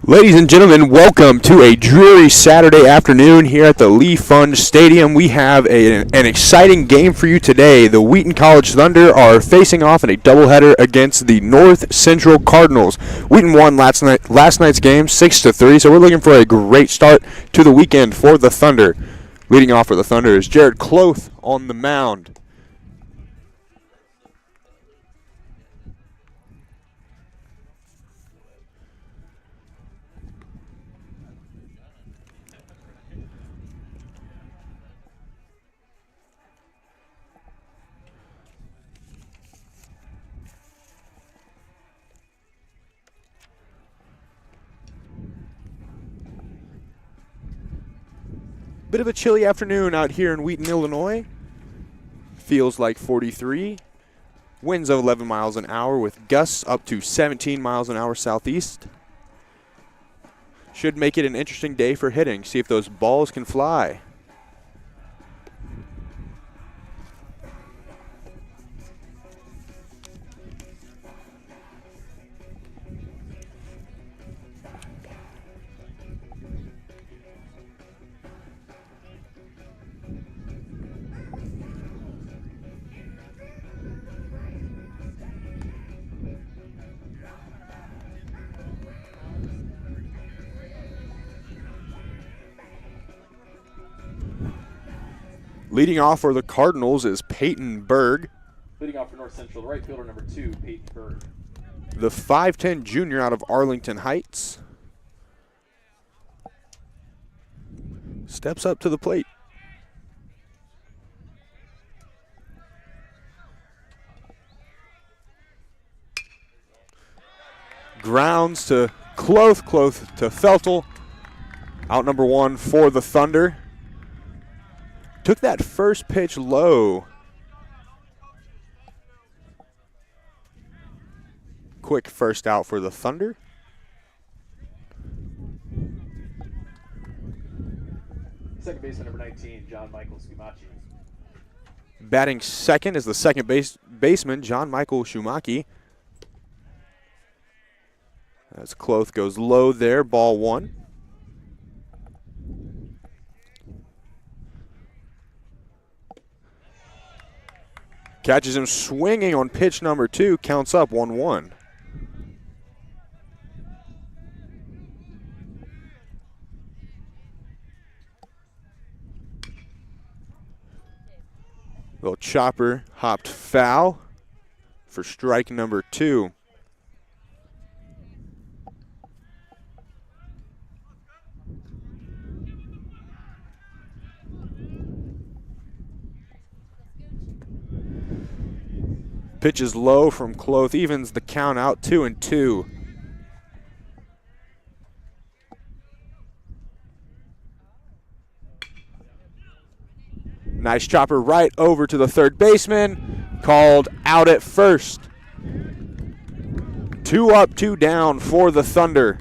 Ladies and gentlemen, welcome to a dreary Saturday afternoon here at the Lee Pfund Stadium. We have an exciting game for you today. The Wheaton College Thunder are facing off in a doubleheader against the North Central Cardinals. Wheaton won last night's game 6-3, so we're looking for a great start to the weekend for the Thunder. Leading off for the Thunder is Jared Cloth on the mound. Bit of a chilly afternoon out here in Wheaton, Illinois. Feels like 43. Winds of 11 miles an hour with gusts up to 17 miles an hour southeast. Should make it an interesting day for hitting. See if those balls can fly. Leading off for the Cardinals is Peyton Berg. Leading off for North Central, the right fielder, number 2, Peyton Berg. The 5'10 junior out of Arlington Heights. Steps up to the plate. Grounds to Cloth to Feltel. Out number 1 for the Thunder. Took that first pitch low. Quick first out for the Thunder. Second baseman, number 19, John Michael Schumachi. Batting second is the second baseman, John Michael Schumachi. As Cloth goes low there, ball 1. Catches him swinging on pitch number 2, counts up 1-1. Little chopper hopped foul for strike number 2. Pitch is low from Cloth, evens the count out 2-2. Nice chopper right over to the third baseman. Called out at first. 2 up, 2 down for the Thunder.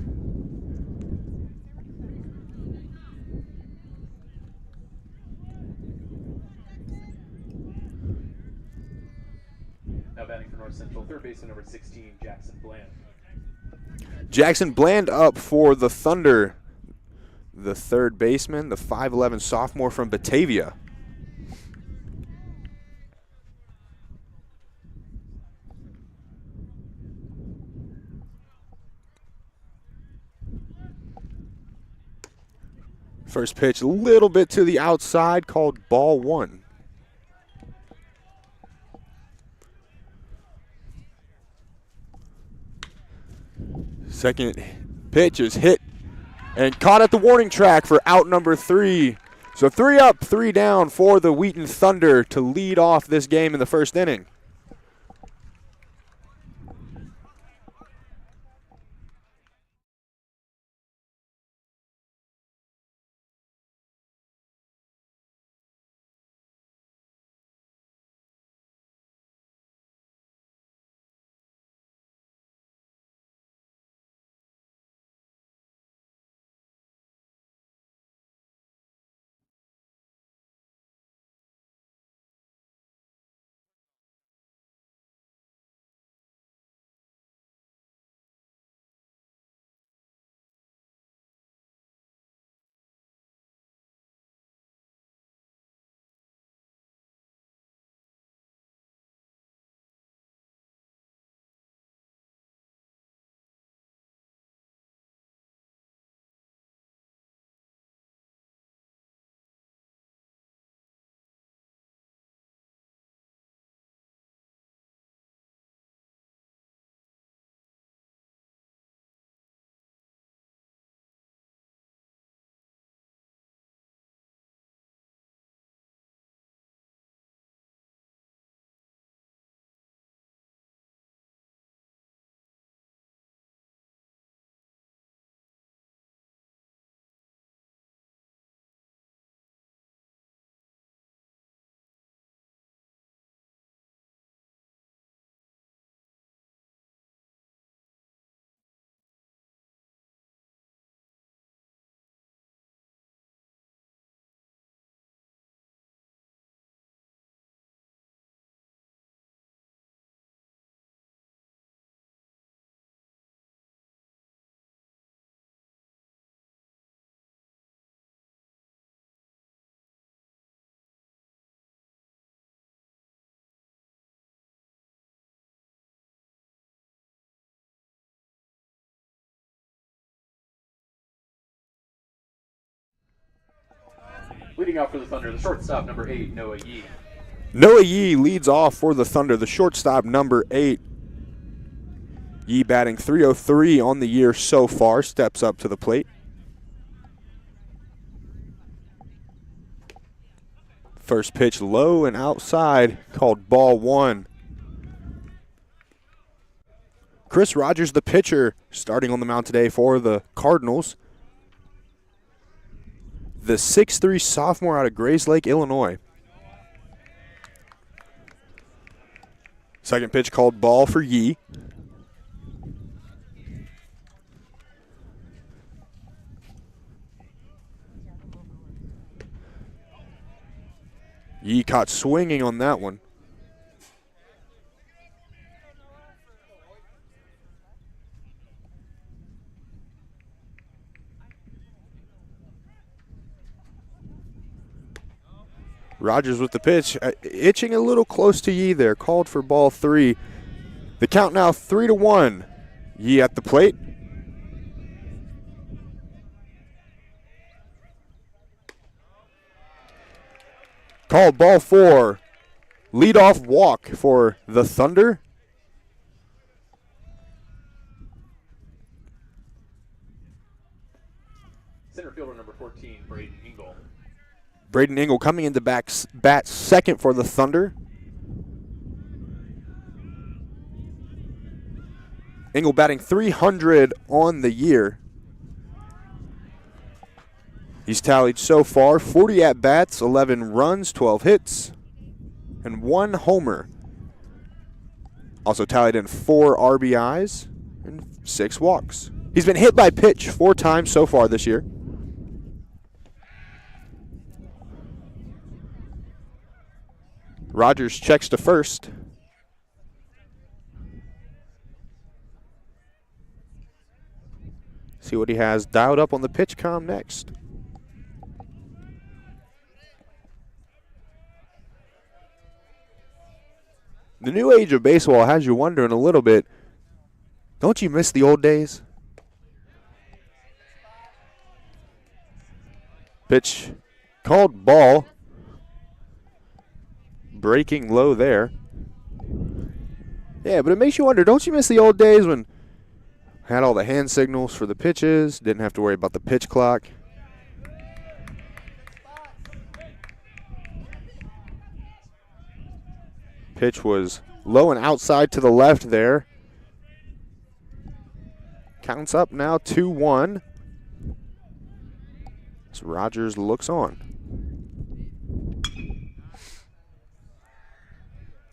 Now batting for North Central, third baseman, number 16, Jackson Bland. Jackson Bland up for the Thunder. The third baseman, the 5'11 sophomore from Batavia. First pitch a little bit to the outside, called ball 1. Second pitch is hit and caught at the warning track for out number 3. So 3 up, 3 down for the Wheaton Thunder to lead off this game in the first inning. Leading off for the Thunder, the shortstop, number 8, Noah Yee. Noah Yee leads off for the Thunder, the shortstop, number 8. Yee batting .303 on the year so far, steps up to the plate. First pitch low and outside, called ball 1. Chris Rogers, the pitcher, starting on the mound today for the Cardinals. The 6'3 sophomore out of Grayslake, Illinois. Second pitch called ball for Yee. Yee caught swinging on that one. Rogers with the pitch, itching a little close to Yee there, called for ball 3. The count now 3-1. Yee at the plate. Called ball 4. Leadoff walk for the Thunder. Center fielder, number 14, Braden Engel. Braden Engel coming into bat second for the Thunder. Engel batting .300 on the year. He's tallied so far 40 at-bats, 11 runs, 12 hits, and 1 homer. Also tallied in 4 RBIs and 6 walks. He's been hit by pitch 4 times so far this year. Rogers checks to first. See what he has dialed up on the pitch comm next. The new age of baseball has you wondering a little bit, don't you miss the old days? Pitch called ball. Breaking low there. Yeah, but it makes you wonder, don't you miss the old days when had all the hand signals for the pitches, didn't have to worry about the pitch clock? Pitch was low and outside to the left there. Counts up now 2-1. As Rogers looks on.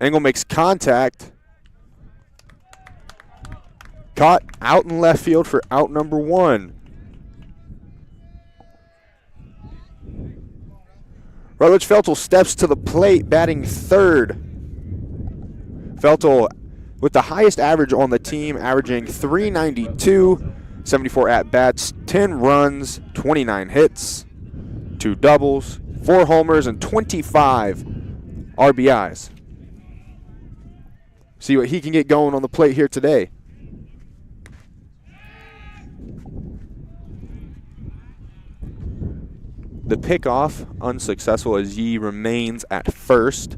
Engel makes contact. Caught out in left field for out number 1. Rutledge Feltel steps to the plate, batting third. Feltel with the highest average on the team, averaging .392, 74 at-bats, 10 runs, 29 hits, 2 doubles, 4 homers, and 25 RBIs. See what he can get going on the plate here today. The pickoff unsuccessful as Yee remains at first.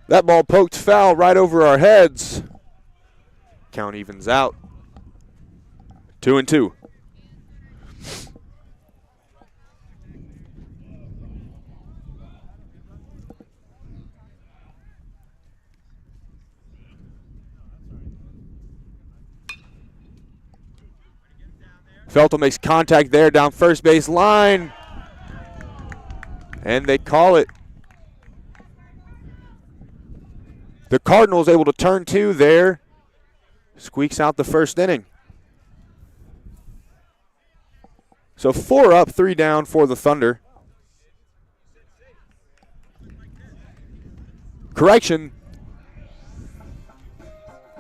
That ball poked foul right over our heads. Count evens out. 2-2. Feltel makes contact there down first base line. And they call it. The Cardinals able to turn 2 there. Squeaks out the first inning. So 4 up, 3 down for the Thunder. Correction.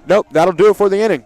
Nope, that'll do it for the inning.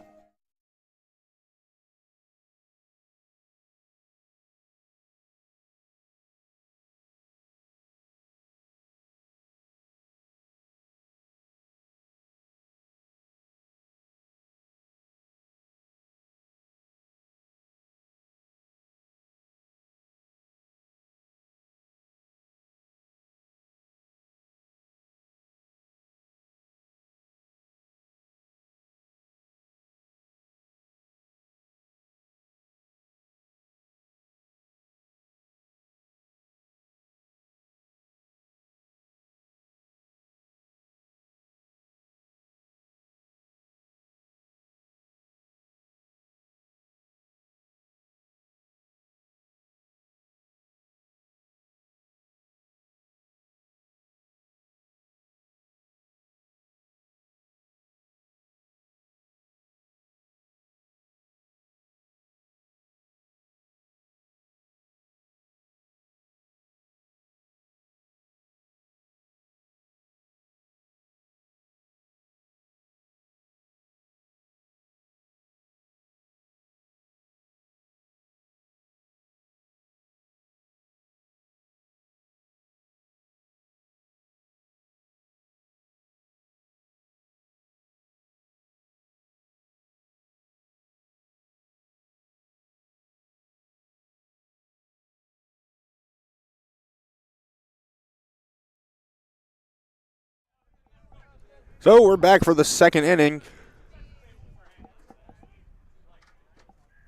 So we're back for the second inning.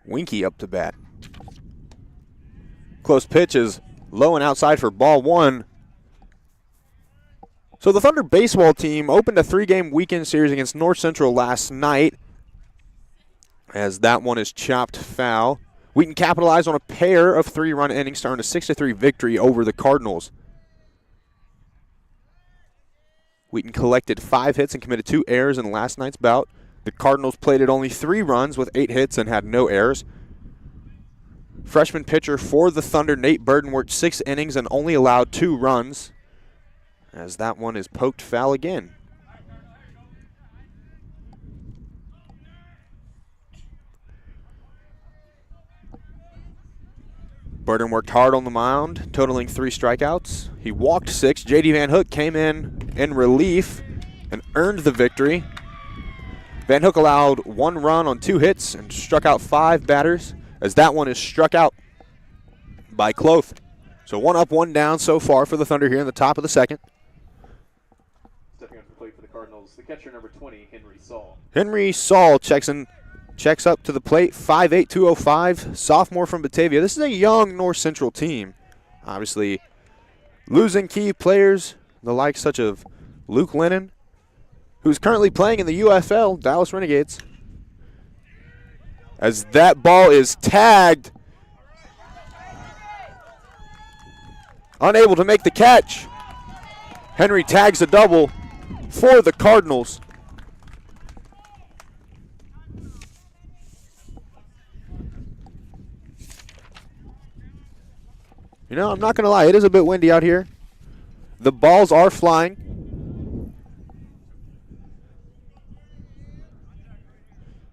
Winky up to bat. Close pitch is low and outside for ball one. So the Thunder baseball team opened a 3-game weekend series against North Central last night, as that one is chopped foul. Wheaton capitalized on a pair of 3-run innings to earn a 6-3 victory over the Cardinals. Wheaton collected 5 hits and committed 2 errors in last night's bout. The Cardinals plated only 3 runs with 8 hits and had no errors. Freshman pitcher for the Thunder, Nate Burden, worked 6 innings and only allowed 2 runs, as that one is poked foul again. Burden worked hard on the mound, totaling 3 strikeouts. He walked 6. J.D. Van Hook came in relief and earned the victory. Van Hook allowed 1 run on 2 hits and struck out 5 batters, as that one is struck out by Cloth. So 1 up, 1 down so far for the Thunder here in the top of the second. Stepping up to the plate for the Cardinals, the catcher number 20, Henry Saul. Henry Saul checks up to the plate, 5'8", 205, sophomore from Batavia. This is a young North Central team. Obviously, losing key players, the likes such of Luke Lennon, who's currently playing in the UFL, Dallas Renegades. As that ball is tagged. Unable to make the catch. Henry tags a double for the Cardinals. You know, I'm not going to lie, it is a bit windy out here. The balls are flying.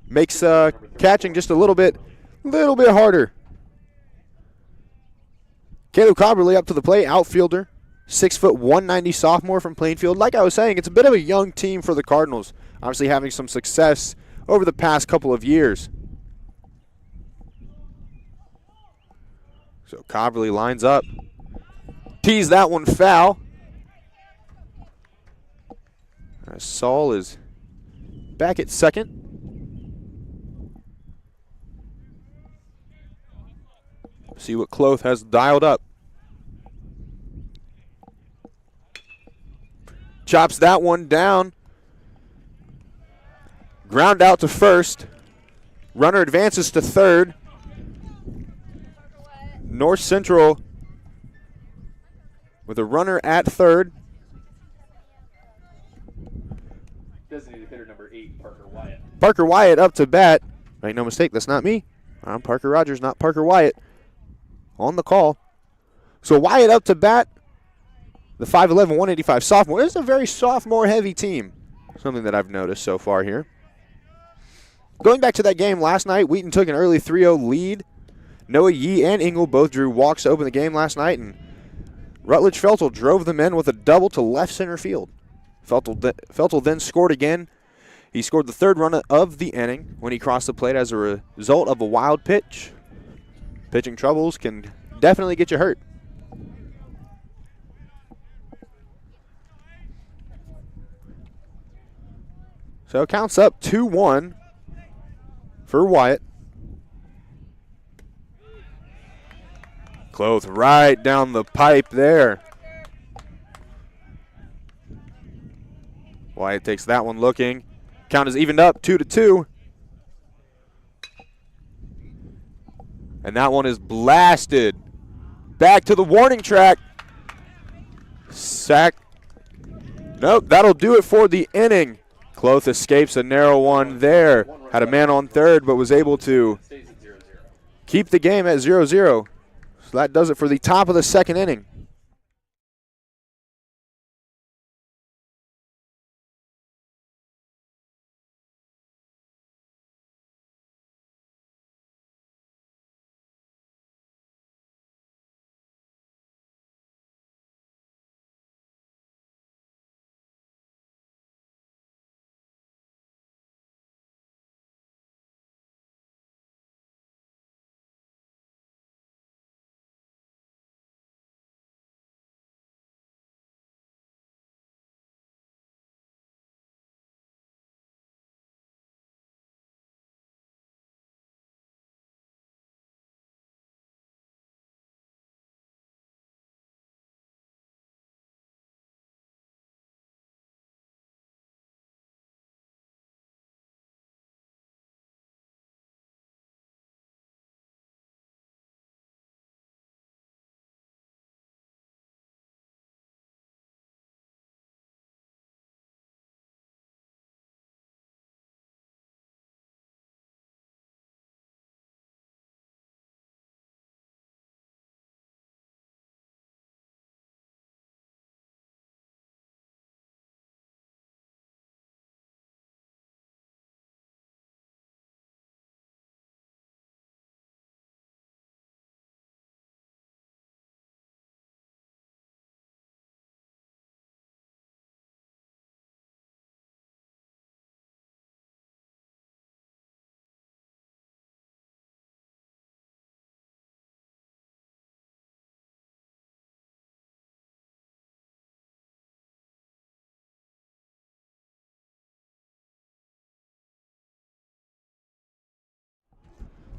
Makes catching just a little bit harder. Caleb Cobberly up to the plate, outfielder. 6', 190 sophomore from Plainfield. Like I was saying, it's a bit of a young team for the Cardinals. Obviously having some success over the past couple of years. So Cobberly lines up. Tees that one foul. Saul is back at second. See what Cloth has dialed up. Chops that one down. Ground out to first. Runner advances to third. North Central with a runner at third. Designated hitter number 8, Parker Wyatt. Parker Wyatt up to bat. Make no mistake, that's not me. I'm Parker Rogers, not Parker Wyatt. On the call. So Wyatt up to bat. The 5'11", 185 sophomore. This is a very sophomore-heavy team. Something that I've noticed so far here. Going back to that game last night, Wheaton took an early 3-0 lead. Noah Yee and Engel both drew walks to open the game last night, and Rutledge Feltel drove them in with a double to left center field. Feltel then scored again. He scored the 3rd run of the inning when he crossed the plate as a result of a wild pitch. Pitching troubles can definitely get you hurt. So it counts up 2-1 for Wyatt. Cloth right down the pipe there. Wyatt takes that one looking. Count is evened up, 2-2. And that one is blasted back to the warning track. Sack. Nope, that'll do it for the inning. Cloth escapes a narrow one there. Had a man on third, but was able to keep the game at 0-0. So that does it for the top of the second inning.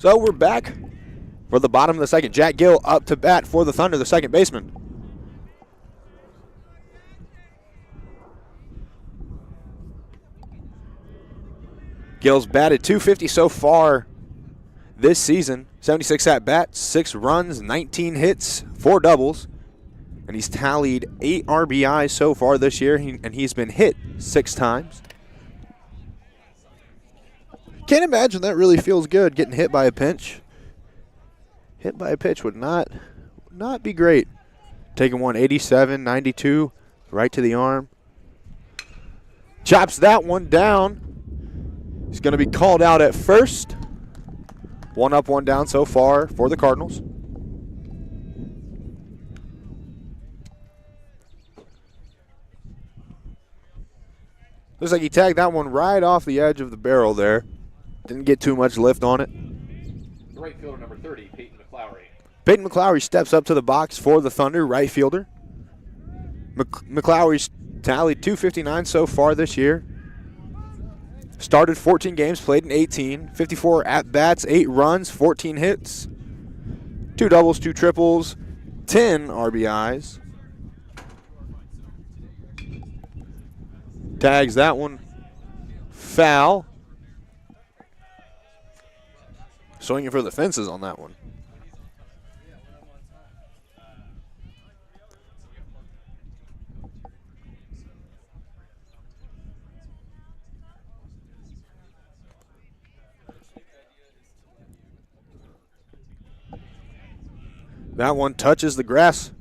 So we're back for the bottom of the second. Jack Gill up to bat for the Thunder, the second baseman. Gill's batted .250 so far this season. 76 at-bats, 6 runs, 19 hits, 4 doubles. And he's tallied 8 RBIs so far this year, and he's been hit 6 times. Can't imagine that really feels good, getting hit by a pinch. Hit by a pitch would not be great. Taking one 87, 92, right to the arm. Chops that one down. He's going to be called out at first. 1 up, 1 down so far for the Cardinals. Looks like he tagged that one right off the edge of the barrel there. Didn't get too much lift on it. The right fielder, number 30, Peyton McLowry. Peyton McLowry steps up to the box for the Thunder, right fielder. McLowry's tallied .259 so far this year. Started 14 games, played in 18. 54 at-bats, 8 runs, 14 hits. 2 doubles, 2 triples, 10 RBIs. Tags that one foul. Swinging for the fences on that one. That one touches the grass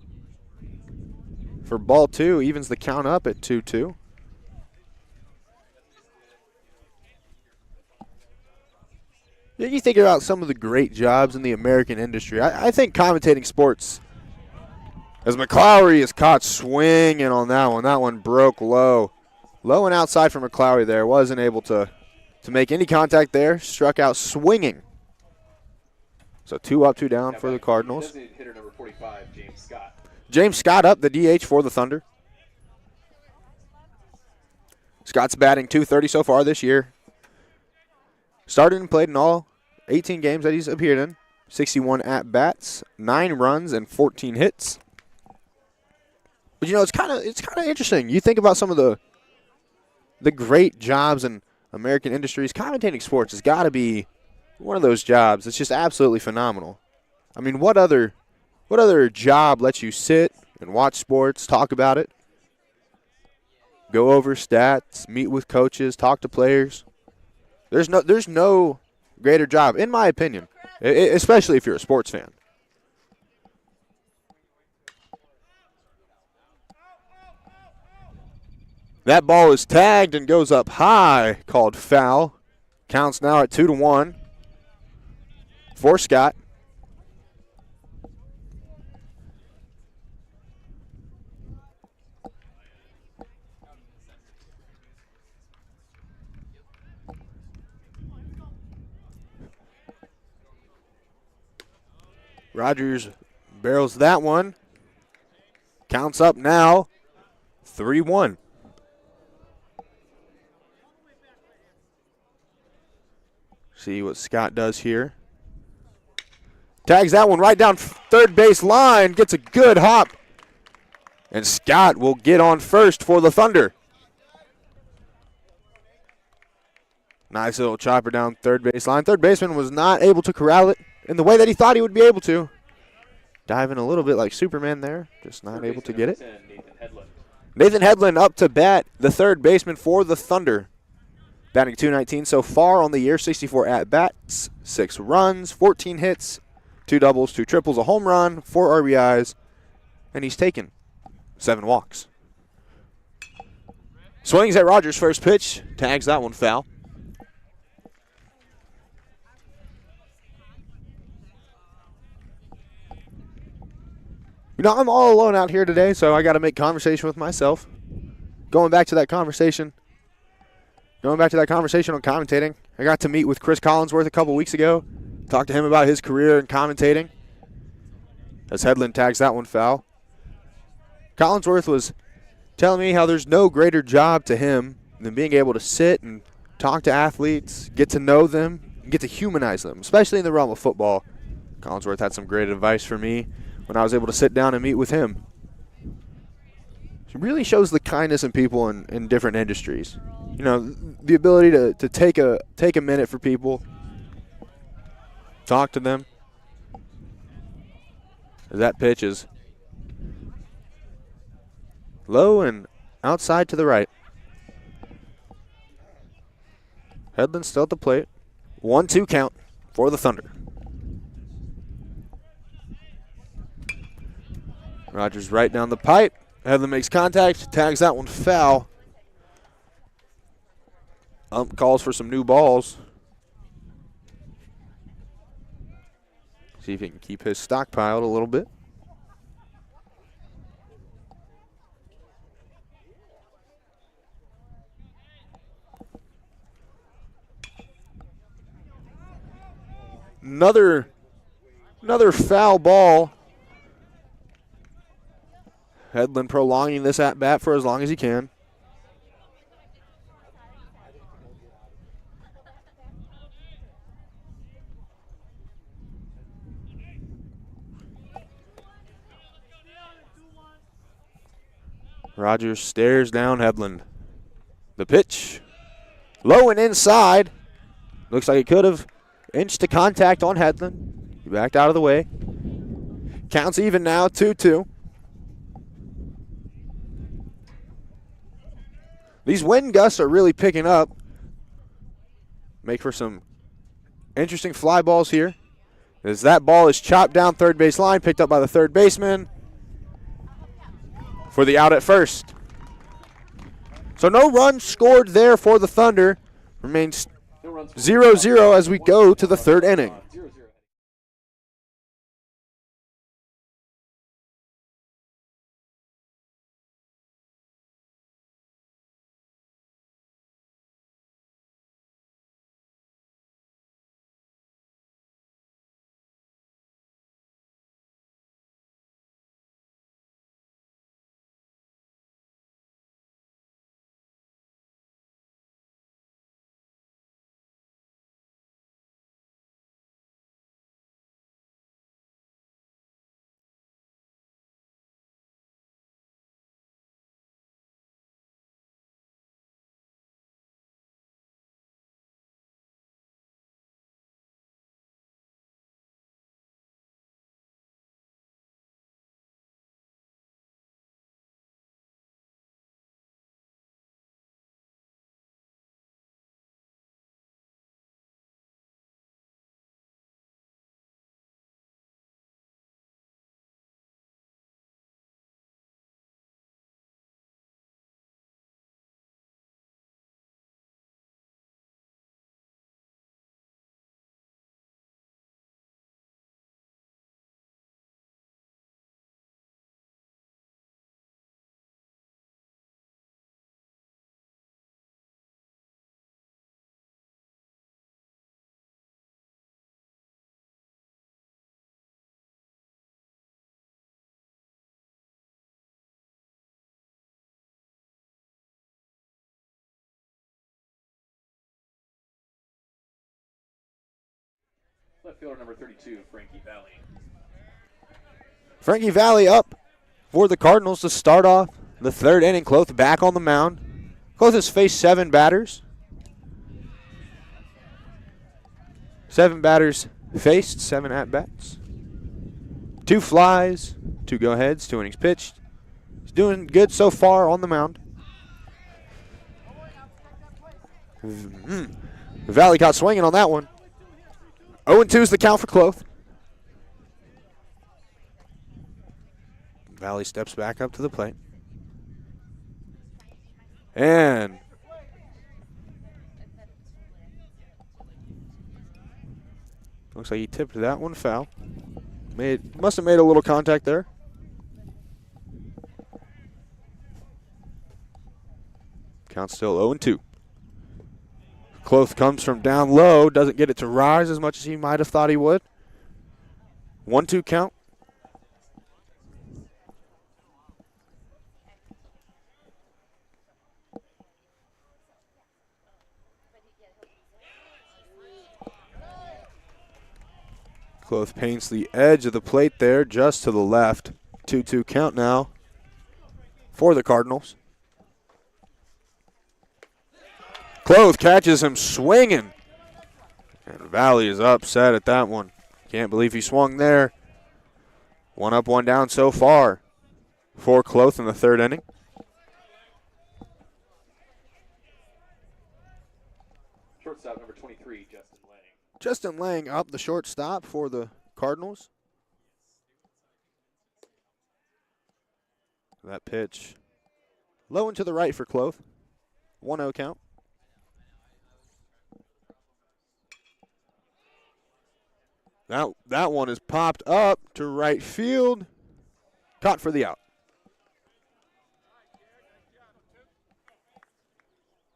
for ball 2, evens the count up at 2-2. You think about some of the great jobs in the American industry. I think commentating sports, as McLowry is caught swinging on that one. That one broke low. Low and outside for McLowry there. Wasn't able to make any contact there. Struck out swinging. So 2 up, 2 down for the Cardinals. Designated hitter number 45, James Scott. James Scott up, the DH for the Thunder. Scott's batting .230 so far this year. Started and played in all 18 games that he's appeared in. 61 at-bats, 9 runs, and 14 hits. But, you know, it's kind of interesting. You think about some of the great jobs in American industries. Commentating sports has got to be one of those jobs. It's just absolutely phenomenal. I mean, what other job lets you sit and watch sports, talk about it, go over stats, meet with coaches, talk to players? There's no greater job, in my opinion, especially if you're a sports fan. That ball is tagged and goes up high, called foul. Counts now at 2-1 for Scott. Rogers barrels that one. Counts up now, 3-1. See what Scott does here. Tags that one right down third base line. Gets a good hop. And Scott will get on first for the Thunder. Nice little chopper down third base line. Third baseman was not able to corral it in the way that he thought he would be able to. Diving a little bit like Superman there. Just not able to get it. Nathan Hedlund up to bat, the third baseman for the Thunder. Batting .219 so far on the year. 64 at-bats, 6 runs, 14 hits, 2 doubles, 2 triples, a home run, 4 RBIs, and he's taken 7 walks. Swings at Rogers' first pitch. Tags that one foul. You know, I'm all alone out here today, so I got to make conversation with myself. Going back to that conversation on commentating, I got to meet with Chris Collinsworth a couple weeks ago. Talked to him about his career in commentating. As Hedlund tags that one foul. Collinsworth was telling me how there's no greater job to him than being able to sit and talk to athletes, get to know them, and get to humanize them, especially in the realm of football. Collinsworth had some great advice for me when I was able to sit down and meet with him. He really shows the kindness in people in different industries. You know, the ability to take a minute for people, talk to them. That pitch is low and outside to the right. Hedlund still at the plate. 1-2 count for the Thunder. Rogers right down the pipe. Hedlund makes contact, tags that one foul. Ump calls for some new balls. See if he can keep his stockpiled a little bit. Another foul ball. Hedlund prolonging this at-bat for as long as he can. Rogers stares down Hedlund. The pitch. Low and inside. Looks like it could have inched to contact on Hedlund. He backed out of the way. Counts even now, 2-2. These wind gusts are really picking up. Make for some interesting fly balls here. As that ball is chopped down third base line, picked up by the third baseman for the out at first. So no runs scored there for the Thunder. Remains 0-0 as we go to the third inning. Left fielder number 32, Frankie Valley. Frankie Valley up for the Cardinals to start off the third inning. Cloth back on the mound. Cloth has faced 7 batters. 7 batters faced, 7 at-bats. 2 flies, 2 go-aheads, 2 innings pitched. He's doing good so far on the mound. Valley caught swinging on that one. 0-2 is the count for Cloth. Valley steps back up to the plate. And looks like he tipped that one foul. Must have made a little contact there. Count still 0-2. Cloth comes from down low, doesn't get it to rise as much as he might have thought he would. 1-2 count. Cloth paints the edge of the plate there just to the left. 2-2 count now for the Cardinals. Cloth catches him swinging. And Valley is upset at that one. Can't believe he swung there. 1 up, 1 down so far for Cloth in the 3rd inning. Shortstop number 23, Justin Lang. Justin Lang up the shortstop for the Cardinals. That pitch low and to the right for Cloth. 1-0 count. That one is popped up to right field. Caught for the out.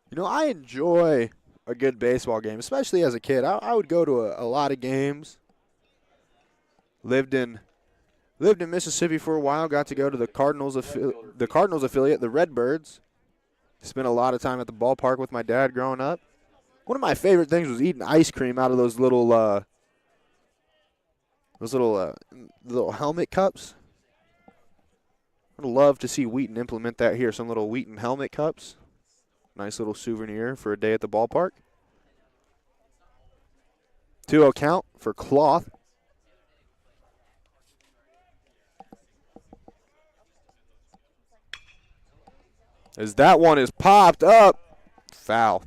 You know, I enjoy a good baseball game, especially as a kid. I would go to a lot of games. Lived in Mississippi for a while. Got to go to the Cardinals affiliate, the Redbirds. Spent a lot of time at the ballpark with my dad growing up. One of my favorite things was eating ice cream out of those little helmet cups. I'd love to see Wheaton implement that here. Some little Wheaton helmet cups. Nice little souvenir for a day at the ballpark. 2-0 count for Cloth. As that one is popped up, foul.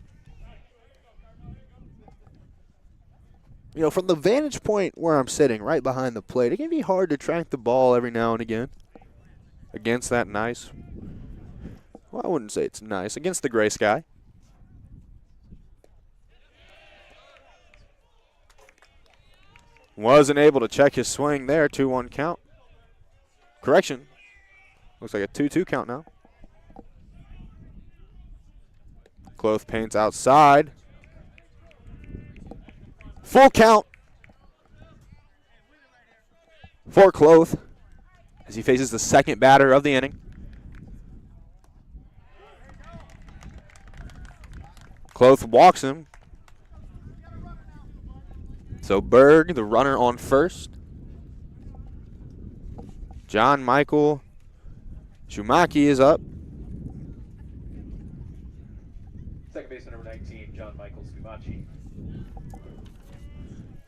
You know, from the vantage point where I'm sitting, right behind the plate, it can be hard to track the ball every now and again against that nice. Well, I wouldn't say it's nice. Against the gray sky. Wasn't able to check his swing there. 2-1 count. Correction. Looks like a 2-2 count now. Cloth paints outside. Full count for Cloth as he faces the second batter of the inning. Cloth walks him. So Berg, the runner on first. John Michael Shumaki is up. Second baseman number 19, John Michael Scumaci.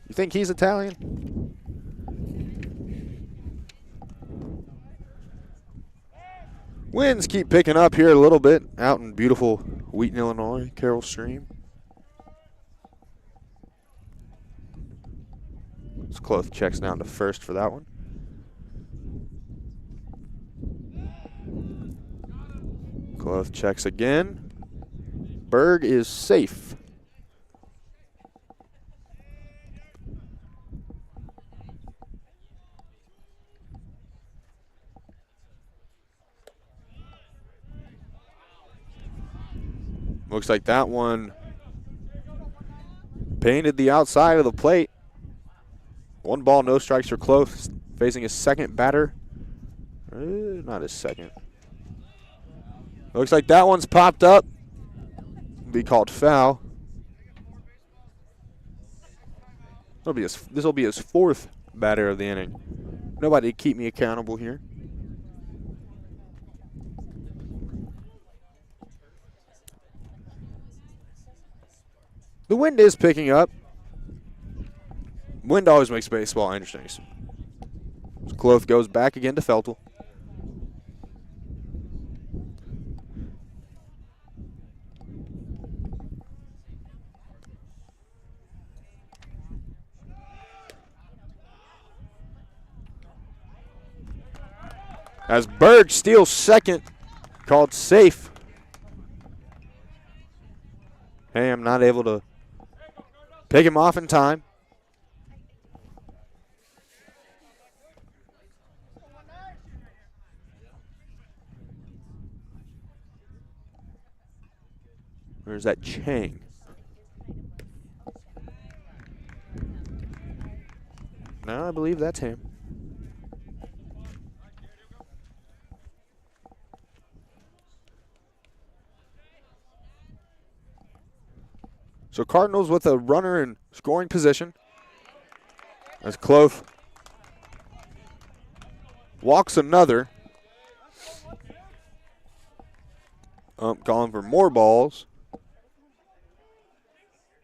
You think he's Italian? Winds keep picking up here a little bit out in beautiful Wheaton, Illinois, Carroll Stream. Cloth checks down to first for that one. Cloth checks again. Berg is safe. Looks like that one painted the outside of the plate. 1 ball, no strikes for Cloth, facing his second batter. Not his second. Looks like that one's popped up. Be called foul. This will be his 4th batter of the inning. Nobody keep me accountable here. The wind is picking up. Wind always makes baseball interesting. So Cloth goes back again to Feltel. As Berg steals second, called safe. Hey, I'm not able to pick him off in time. Where's that Chang? No, I believe that's him. So Cardinals with a runner in scoring position. As Cloth walks another. Calling for more balls.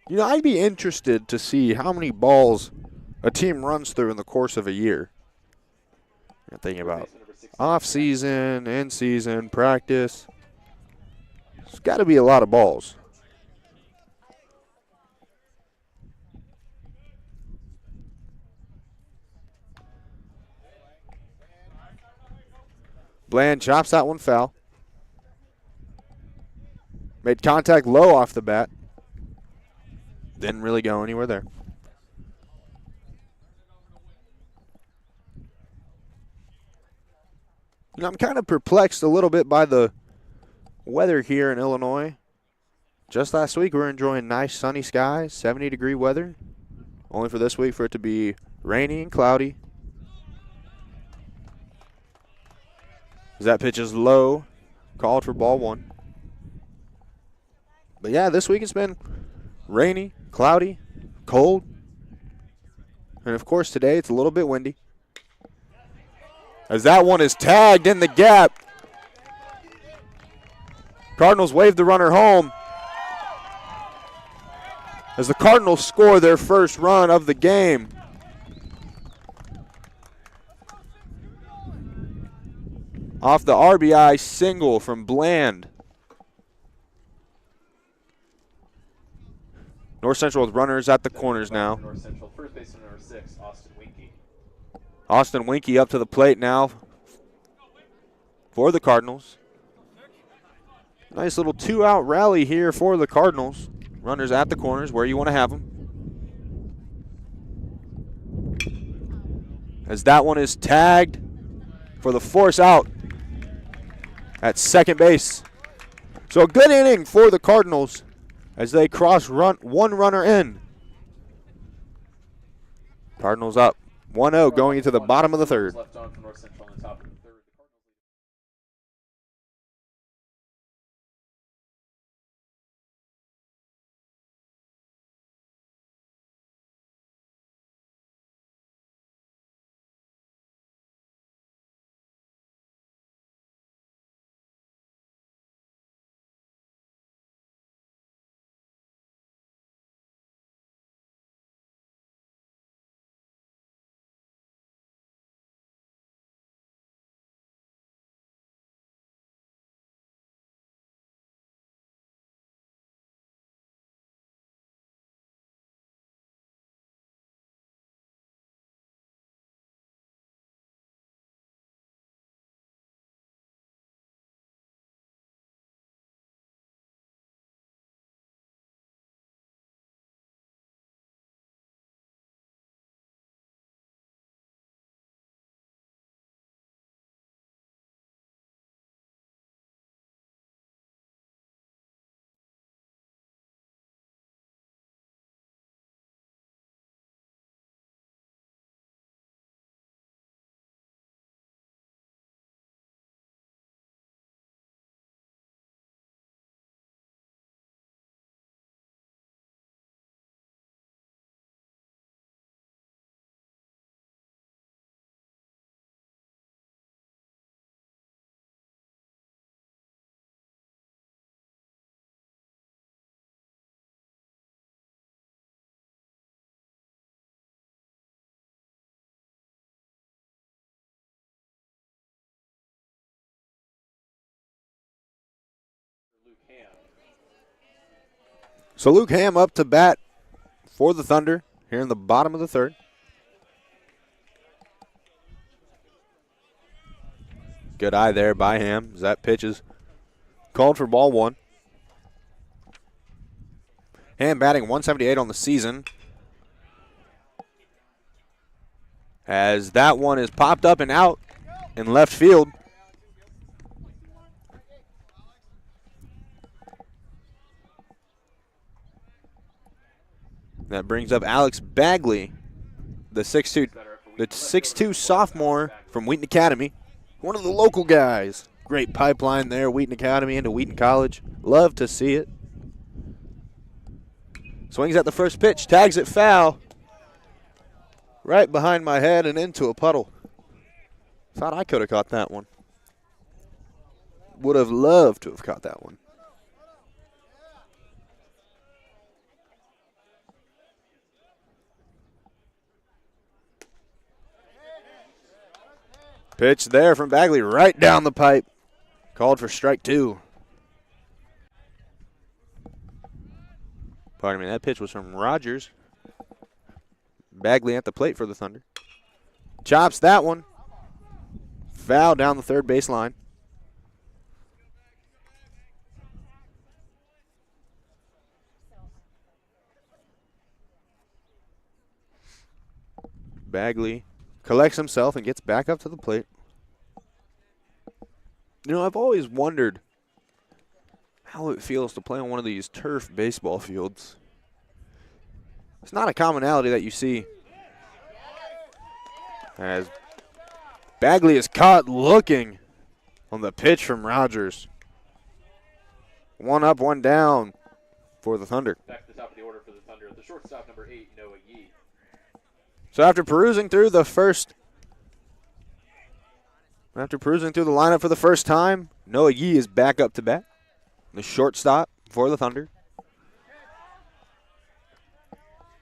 You know, I'd be interested to see how many balls a team runs through in the course of a year. I'm thinking about off-season, in-season, practice. It's got to be a lot of balls. Bland chops that one foul. Made contact low off the bat. Didn't really go anywhere there. You know, I'm kind of perplexed a little bit by the weather here in Illinois. Just last week we were enjoying nice sunny skies, 70-degree weather. Only for this week for it to be rainy and cloudy. As that pitch is low, called for ball one. But yeah, this week it's been rainy, cloudy, cold. And of course today it's a little bit windy. As that one is tagged in the gap. Cardinals wave the runner home. As the Cardinals score their first run of the game. Off the RBI single from Bland. North Central with runners at the corners now. North Central, first baseman number 6, Austin Winky. Austin Winky up to the plate now for the Cardinals. Nice little 2-out rally here for the Cardinals. Runners at the corners where you want to have them. As that one is tagged for the force out at second base. So a good inning for the Cardinals as they one runner in. Cardinals up 1-0 going into the bottom of the third. Left on for North Central on the top of the third. So Luke Ham up to bat for the Thunder here in the bottom of the third. Good eye there by Ham as that pitch is called for ball one. Ham batting 178 on the season. As that one is popped up and out in left field. That brings up Alex Bagley, the 6'2 sophomore from Wheaton Academy. One of the local guys. Great pipeline there, Wheaton Academy into Wheaton College. Love to see it. Swings at the first pitch, tags it foul. right behind my head and into a puddle. Thought I could have caught that one. Would have loved to have caught that one. Pitch there from Bagley right down the pipe. Called for strike 2. Pardon me, that pitch was from Rogers. Bagley at the plate for the Thunder. Chops that one. Foul down the third base line. Bagley collects himself and gets back up to the plate. You know, I've always wondered how it feels to play on one of these turf baseball fields. It's not a commonality that you see. As Bagley is caught looking on the pitch from Rogers. 1 up, 1 down for the Thunder. Back to the top of the order for the Thunder. The shortstop, number 8, Noah Yee. So after perusing through the lineup for the first time, Noah Yee is back up to bat. The shortstop for the Thunder.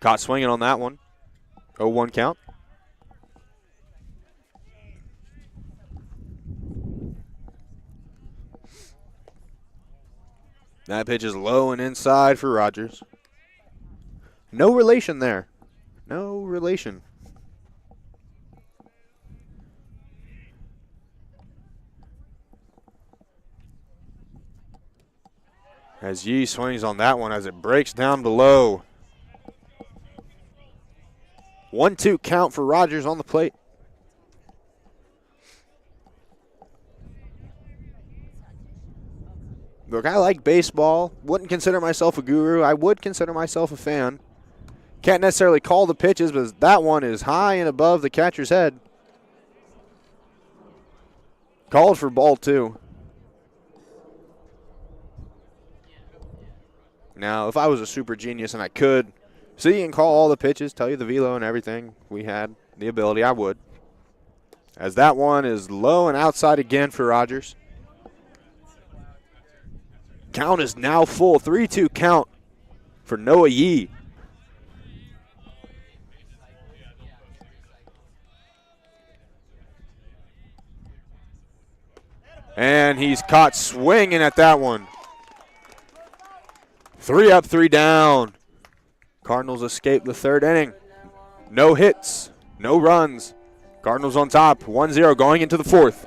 Caught swinging on that one. 0-1 count. That pitch is low and inside for Rogers. No relation there. No relation. As Yee swings on that one as it breaks down below. 1-2 count for Rogers on the plate. Look, I like baseball. Wouldn't consider myself a guru. I would consider myself a fan. Can't necessarily call the pitches, but that one is high and above the catcher's head. Called for ball 2. Now, if I was a super genius and I could see and call all the pitches, tell you the velo and everything, we had the ability, I would. As that one is low and outside again for Rogers. Count is now full. 3-2 count for Noah Yee. And he's caught swinging at that one. 3 up, 3 down. Cardinals escape the third inning. No hits, no runs. Cardinals on top, 1-0 going into the fourth.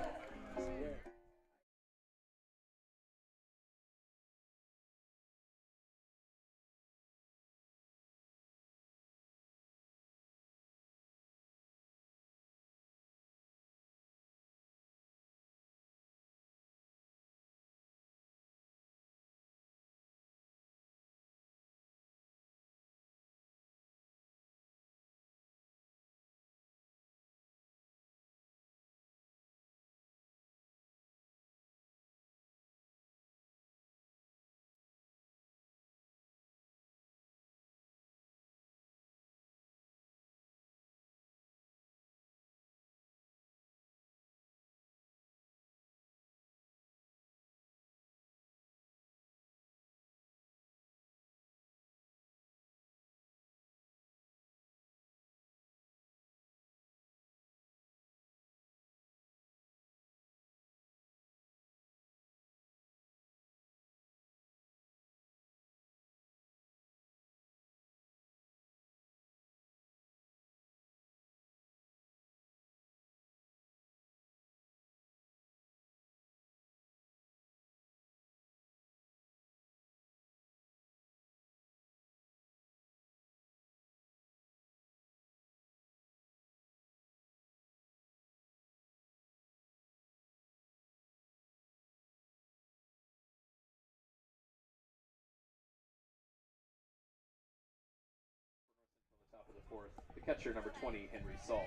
Top of the fourth. The catcher, number 20, Henry Saul.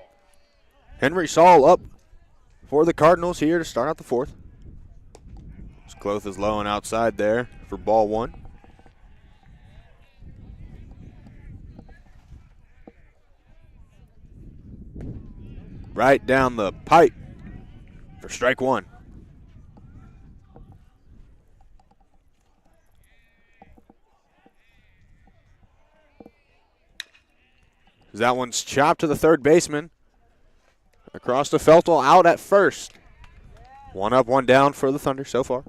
Henry Saul up for the Cardinals here to start out the fourth. Cloth is low and outside there for ball 1. right down the pipe for strike one. That one's chopped to the third baseman. Across to Feltel, out at first. One up, one down for the Thunder so far.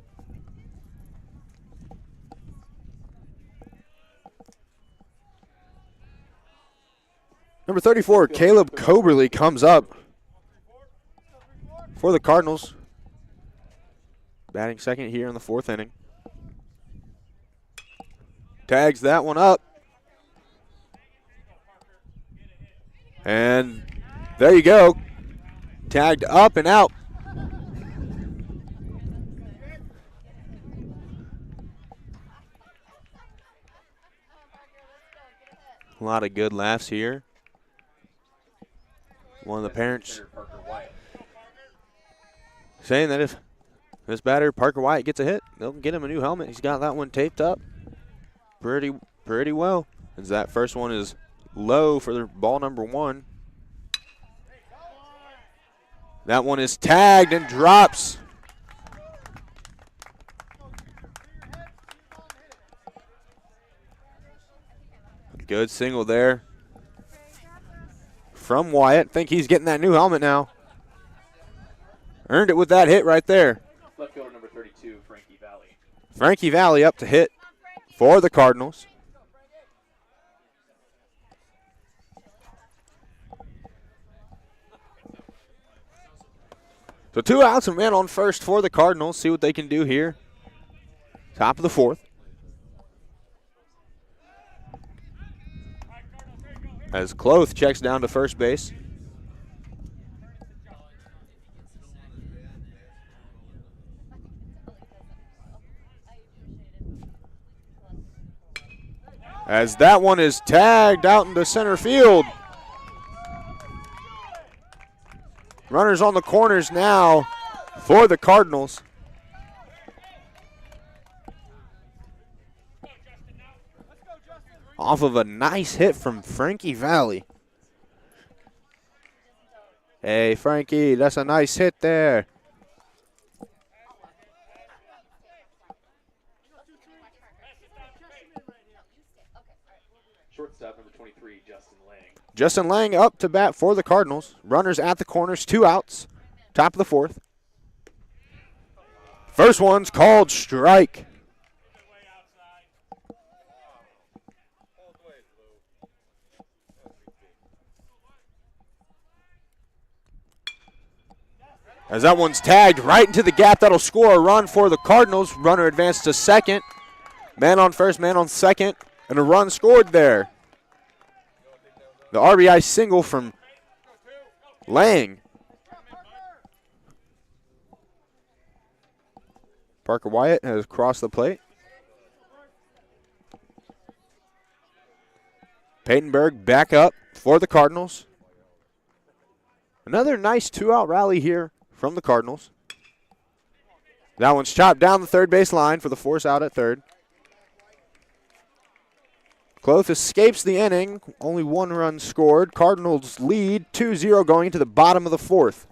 Number 34, Caleb Coberly comes up for the Cardinals. Batting second here in the fourth inning. Tags that one up. And there you go. Tagged up and out. A lot of good laughs here. One of the parents saying that if this batter, Parker Wyatt, gets a hit, they'll get him a new helmet. He's got that one taped up pretty well. As that first one is low for ball number one. That one is tagged and drops. Good single there from Wyatt. Think he's getting that new helmet now. Earned it with that hit right there. Left fielder number 32, Frankie Valley. Frankie Valley up to hit for the Cardinals. So 2 outs and man on first for the Cardinals. See what they can do here. Top of the fourth. As Cloth checks down to first base. As that one is tagged out into center field. Runners on the corners now for the Cardinals. Off of a nice hit from Frankie Valley. Hey, Frankie, that's a nice hit there. Shortstop number 23, Justin Lang. Justin Lang up to bat for the Cardinals. Runners at the corners, 2 outs. Top of the fourth. First one's called strike. As that one's tagged right into the gap, that'll score a run for the Cardinals. Runner advanced to second. Man on first, man on second, and a run scored there. The RBI single from Lang. Parker Wyatt has crossed the plate. Peytonberg back up for the Cardinals. Another nice 2-out rally here from the Cardinals. That one's chopped down the third base line for the force out at third. Cloth escapes the inning. Only 1 run scored. Cardinals lead 2-0 going into the bottom of the fourth.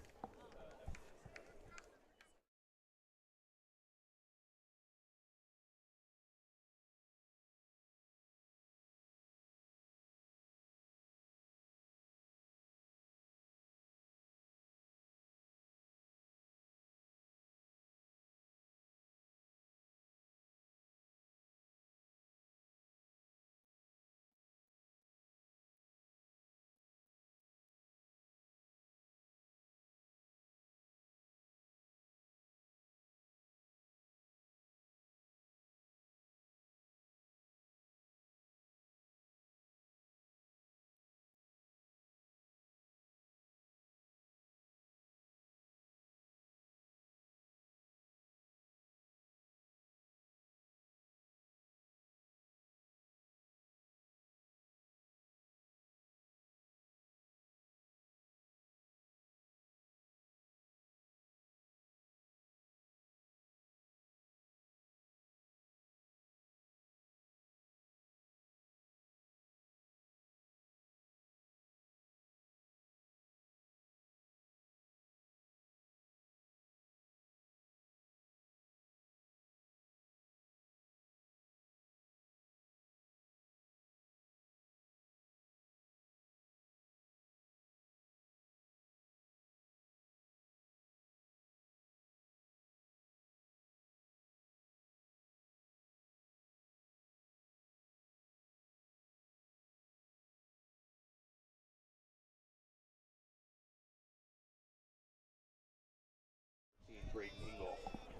Braden Engel.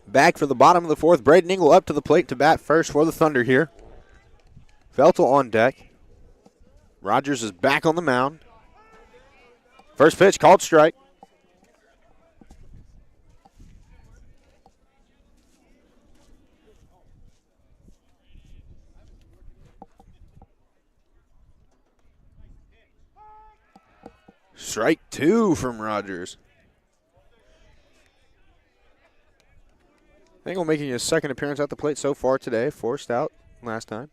Back for the bottom of the fourth. Braden Engel up to the plate to bat first for the Thunder here. Feltel on deck. Rogers is back on the mound. First pitch called strike. Strike two from Rogers. Engel making his second appearance at the plate so far today. Forced out last time.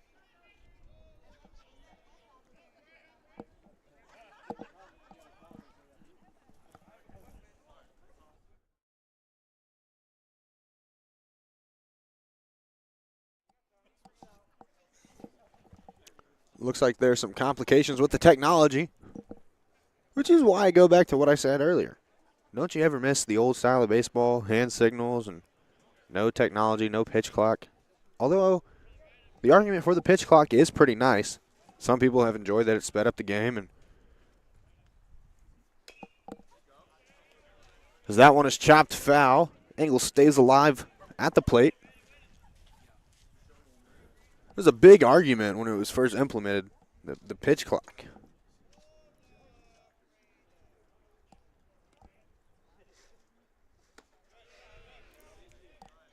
Looks like there's some complications with the technology, which is why I go back to what I said earlier. Don't you ever miss the old style of baseball, hand signals, and no technology, no pitch clock? Although the argument for the pitch clock is pretty nice. Some people have enjoyed that it sped up the game. And as that one is chopped foul, Engel stays alive at the plate. It was a big argument when it was first implemented, the pitch clock.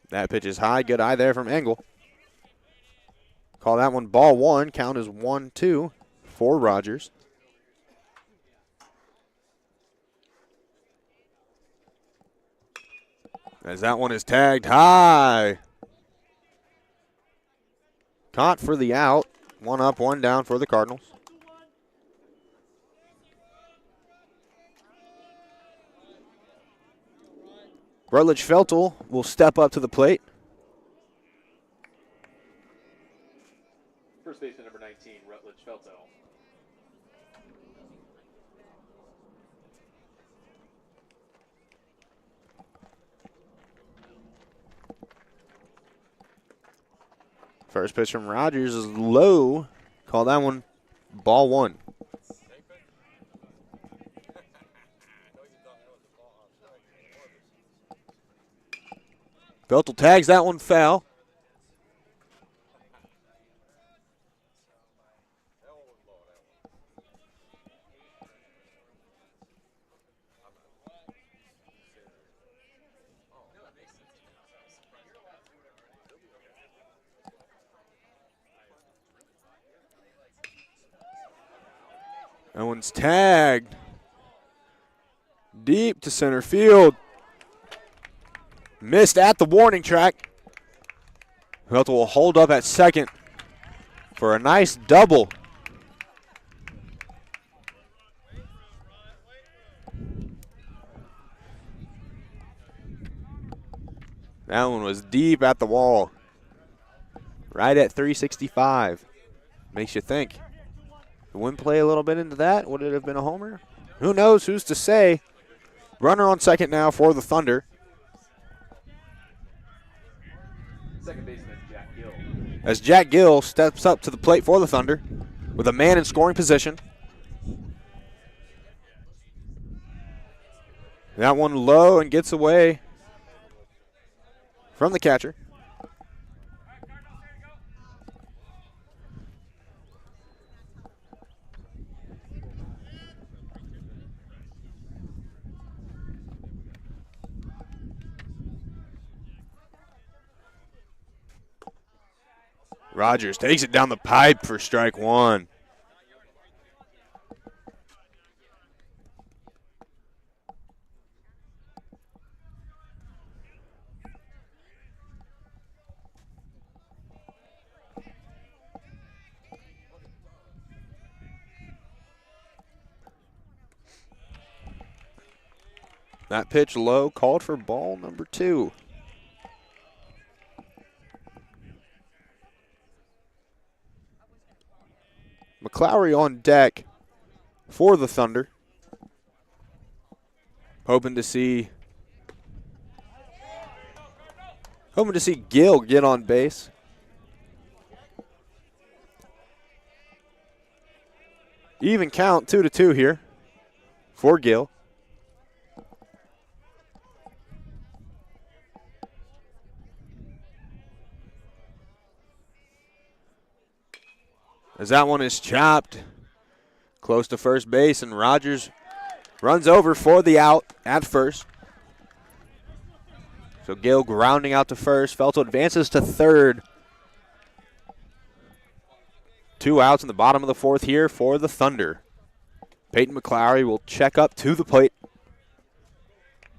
That pitch is high. Good eye there from Engel. Call that one ball one. Count is 1-2 for Rogers. As that one is tagged high. Caught for the out. One up, one down for the Cardinals. Rutledge Feltel will step up to the plate. First baseman number 19, Rutledge Feltel. First pitch from Rogers is low. Call that one ball one. Feltel tags that one foul. That one's tagged. Deep to center field. Missed at the warning track. Feltel will hold up at second for a nice double. That one was deep at the wall. Right at 365. Makes you think. The wind play a little bit into that. Would it have been a homer? Who knows? Who's to say? Runner on second now for the Thunder. Second baseman, Jack Gill. As Jack Gill steps up to the plate for the Thunder with a man in scoring position. That one low and gets away from the catcher. Rogers takes it down the pipe for strike one. That pitch low, called for ball number two. McClowry on deck for the Thunder. Hoping to see Gill get on base. Even count, 2-2 here for Gill. as that one is chopped close to first base, and Rogers runs over for the out at first. So Gill grounding out to first. Felto advances to third. 2 outs in the bottom of the fourth here for the Thunder. Peyton McClary will check up to the plate.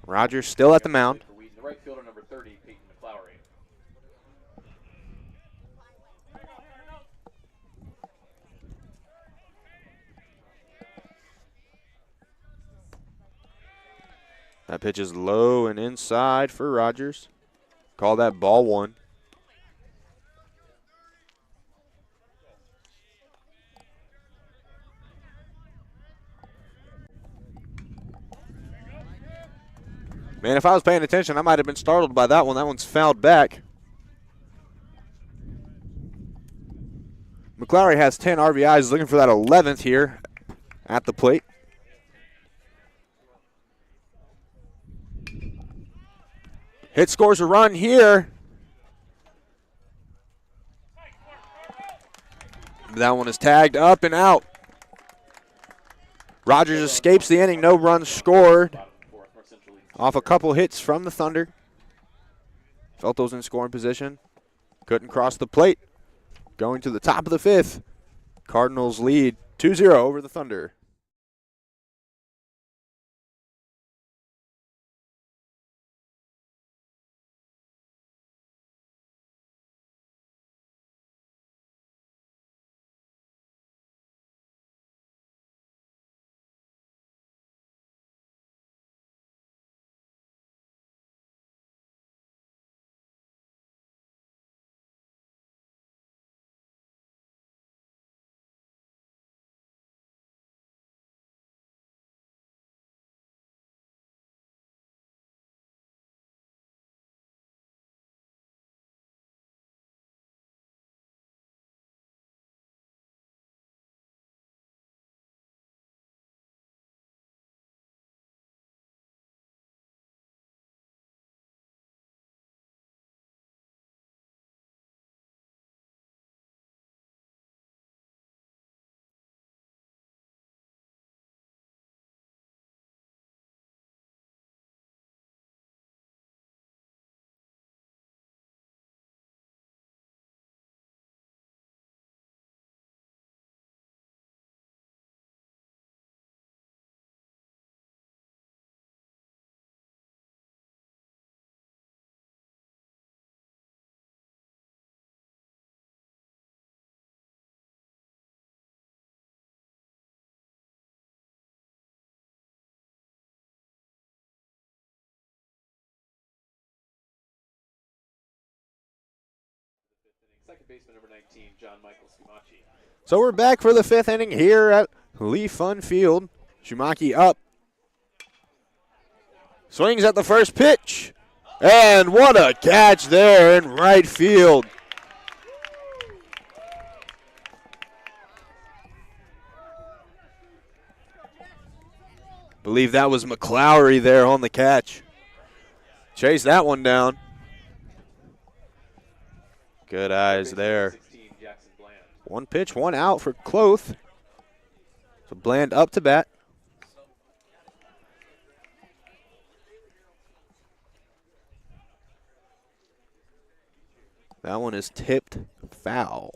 Rogers still at the mound. The right fielder, number 30, Peyton McClary. That pitch is low and inside for Rogers. Call that ball 1. Man, if I was paying attention, I might have been startled by that one. That one's fouled back. McClary has 10 RBIs, looking for that 11th here at the plate. Hit scores a run here. That one is tagged up and out. Rogers escapes the inning, no runs scored off a couple hits from the Thunder. Felto's in scoring position. Couldn't cross the plate. Going to the top of the 5th. Cardinals lead 2-0 over the Thunder. Second baseman, number 19, John Michael Schumachi. So we're back for the 5th inning here at Lee Pfund Field. Schumachi up. Swings at the first pitch. And what a catch there in right field. Believe that was McClary there on the catch. Chase that one down. Good eyes there. 16, Jackson Bland. 1 pitch, 1 out for Cloth. So Bland up to bat. That one is tipped foul.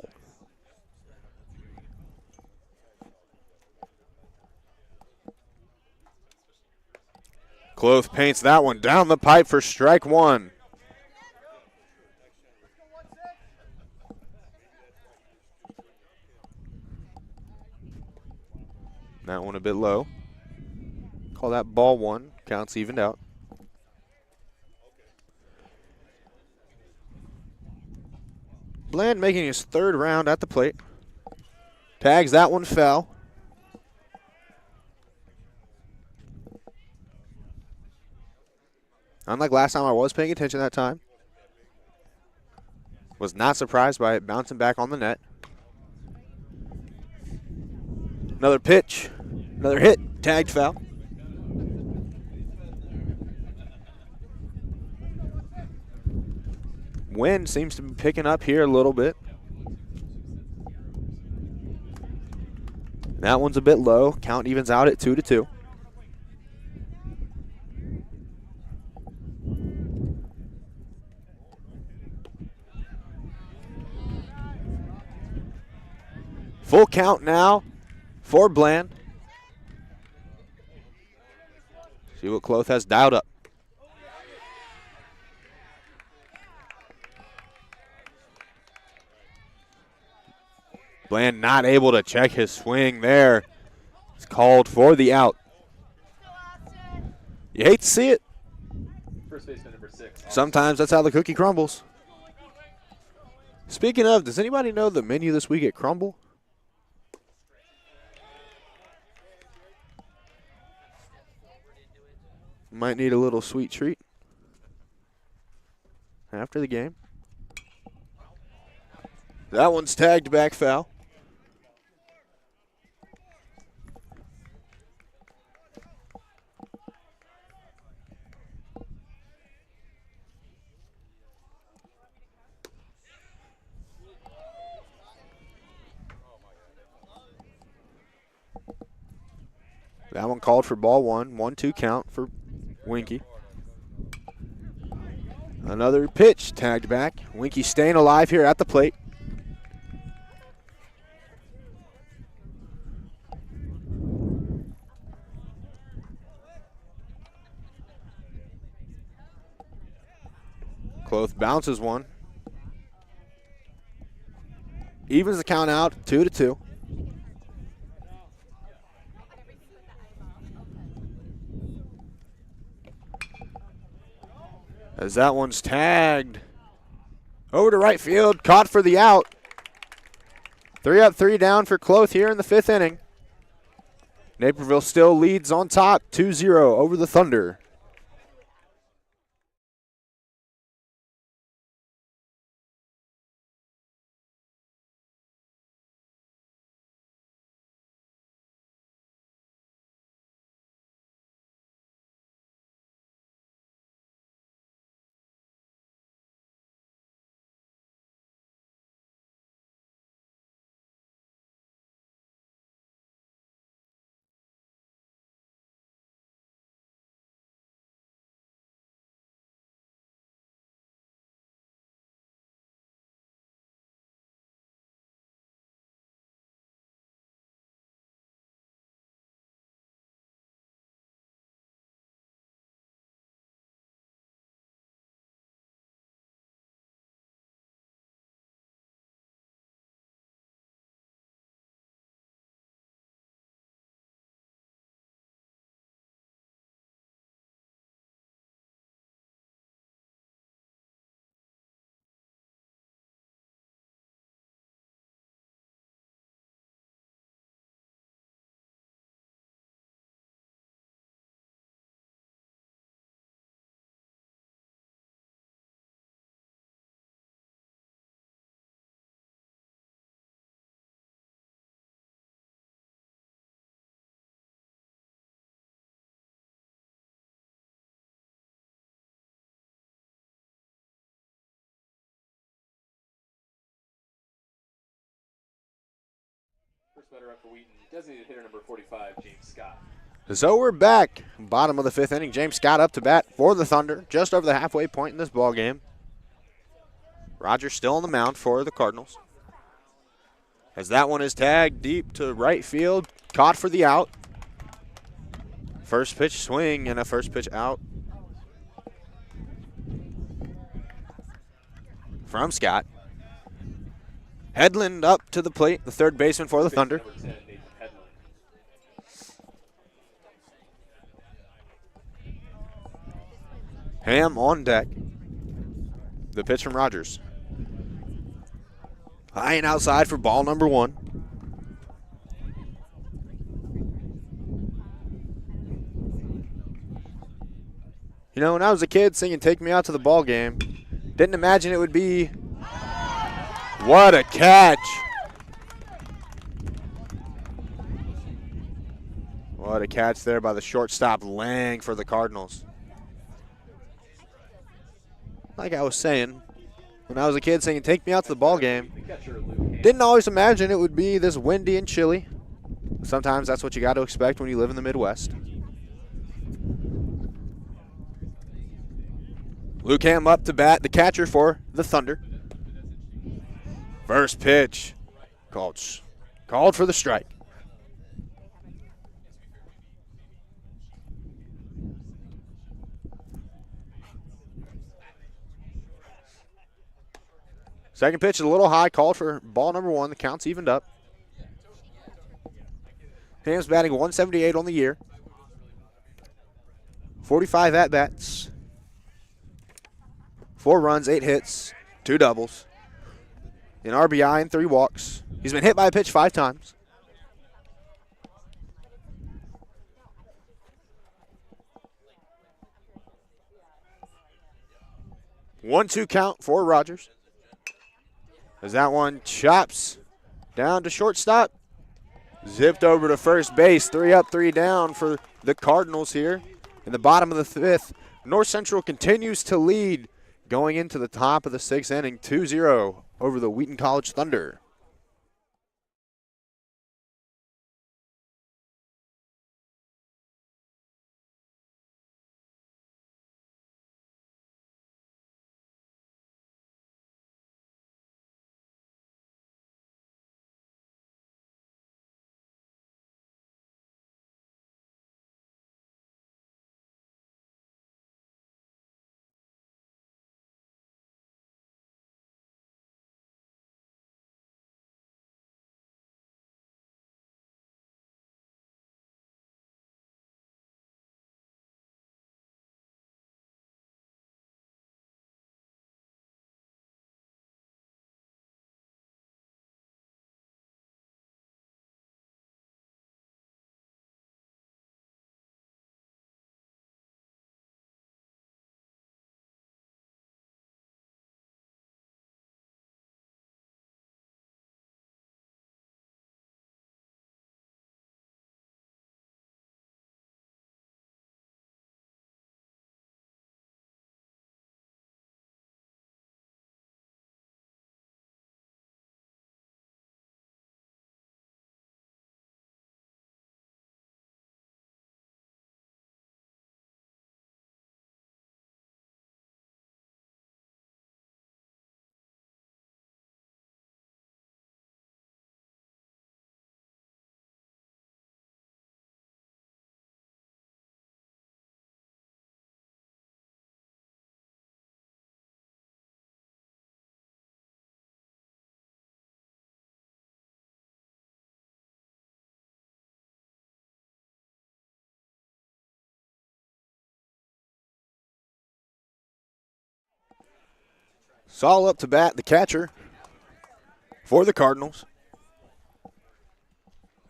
Cloth paints that one down the pipe for strike 1. That one a bit low. Call that ball 1. Counts evened out. Bland making his 3rd round at the plate. Tags that one foul. Unlike last time, I was paying attention that time. Was not surprised by it bouncing back on the net. Another pitch, another hit, tagged foul. Wind seems to be picking up here a little bit. That one's a bit low. Count evens out at 2-2. Full count now for Bland. See what Cloth has dialed up. Bland not able to check his swing there. It's called for the out. You hate to see it. First baseman number 6. Sometimes that's how the cookie crumbles. Speaking of, does anybody know the menu this week at Crumble? Might need a little sweet treat after the game. That one's tagged back foul. That one called for ball one. 1-2 count for Winky. Another pitch tagged back. Winky staying alive here at the plate. Cloth bounces one. Evens the count out, 2-2. As that one's tagged over to right field, caught for the out. 3 up, 3 down for Cloth here in the 5th inning. Naperville still leads on top, 2-0 over the Thunder. First batter up for Wheaton, designated hitter number 45, James Scott. So we're back. Bottom of the 5th inning. James Scott up to bat for the Thunder, just over the halfway point in this ball game. Rogers still on the mound for the Cardinals. As that one is tagged deep to right field, caught for the out. First pitch swing and a first pitch out from Scott. Headland up to the plate, the third baseman for the Thunder. Number 10, Nathan Headland. Ham on deck. The pitch from Rogers. High and outside for ball number 1. You know, when I was a kid singing "Take Me Out to the Ball Game," didn't imagine it would be. What a catch. What a catch there by the shortstop Lang for the Cardinals. Like I was saying, when I was a kid singing "Take Me Out to the Ball Game," The catcher, Luke Ham. didn't always imagine it would be this windy and chilly. Sometimes that's what you got to expect when you live in the Midwest. Luke Ham up to bat, the catcher for the Thunder. First pitch called for the strike. Second pitch is a little high, called for ball number 1. The count's evened up. Ham's batting 178 on the year. 45 at-bats. 4 runs, 8 hits, 2 doubles. An RBI and 3 walks. He's been hit by a pitch 5 times. One-two count for Rogers. As that one chops down to shortstop. Zipped over to first base. 3 up, 3 down for the Cardinals here. In the bottom of the 5th, North Central continues to lead going into the top of the 6th inning, 2-0 over the Wheaton College Thunder. Saul up to bat, the catcher for the Cardinals.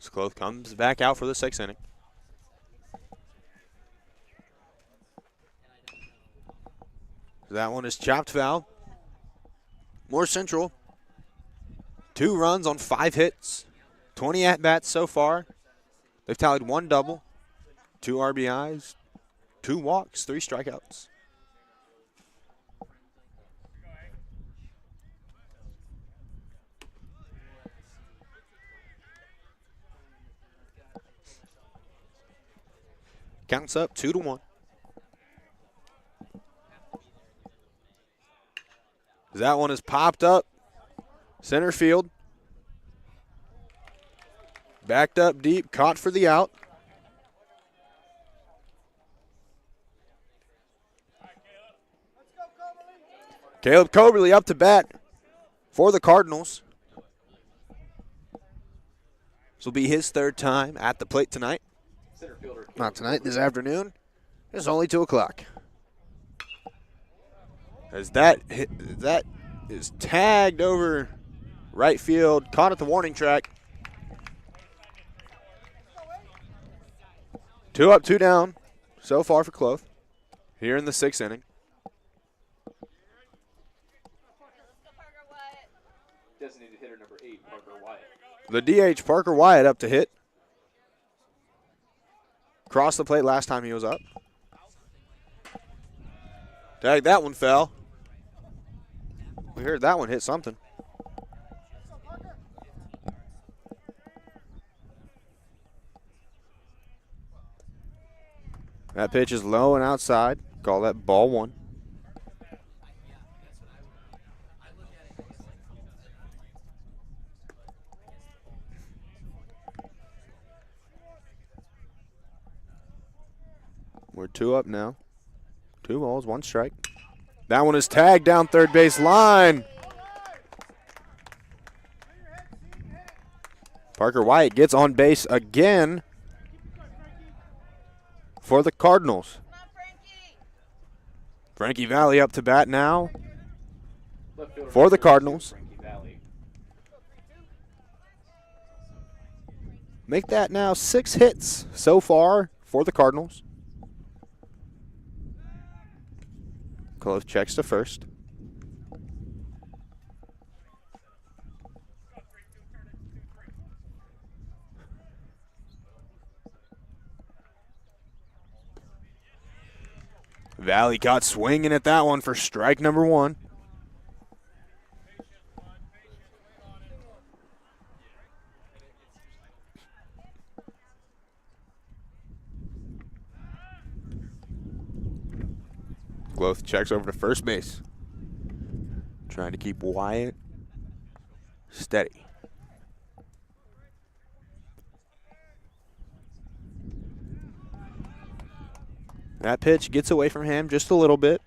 Skloth comes back out for the 6th inning. That one is chopped foul. North Central, 2 runs on 5 hits, 20 at-bats so far. They've tallied 1 double, 2 RBIs, 2 walks, 3 strikeouts. Counts up 2-1. That one is popped up center field. Backed up deep, caught for the out. Caleb Coberly up to bat for the Cardinals. This will be his 3rd time at the plate tonight. Not tonight, this afternoon. It's only 2 o'clock. As that is tagged over right field, caught at the warning track. 2 up, 2 down so far for Cloth here in the 6th inning. Designated hitter number 8, Parker Wyatt. The DH, Parker Wyatt, up to hit. Crossed the plate last time he was up. Tag, that one fell. We heard that one hit something. That pitch is low and outside. Call that ball 1. We're 2 up now. 2 balls, 1 strike. That one is tagged down third base line. Parker White gets on base again for the Cardinals. Frankie Valley up to bat now for the Cardinals. Make that now 6 hits so far for the Cardinals. Close checks to first. Valley caught swinging at that one for strike number 1. Gloth checks over to first base. Trying to keep Wyatt steady. That pitch gets away from him just a little bit.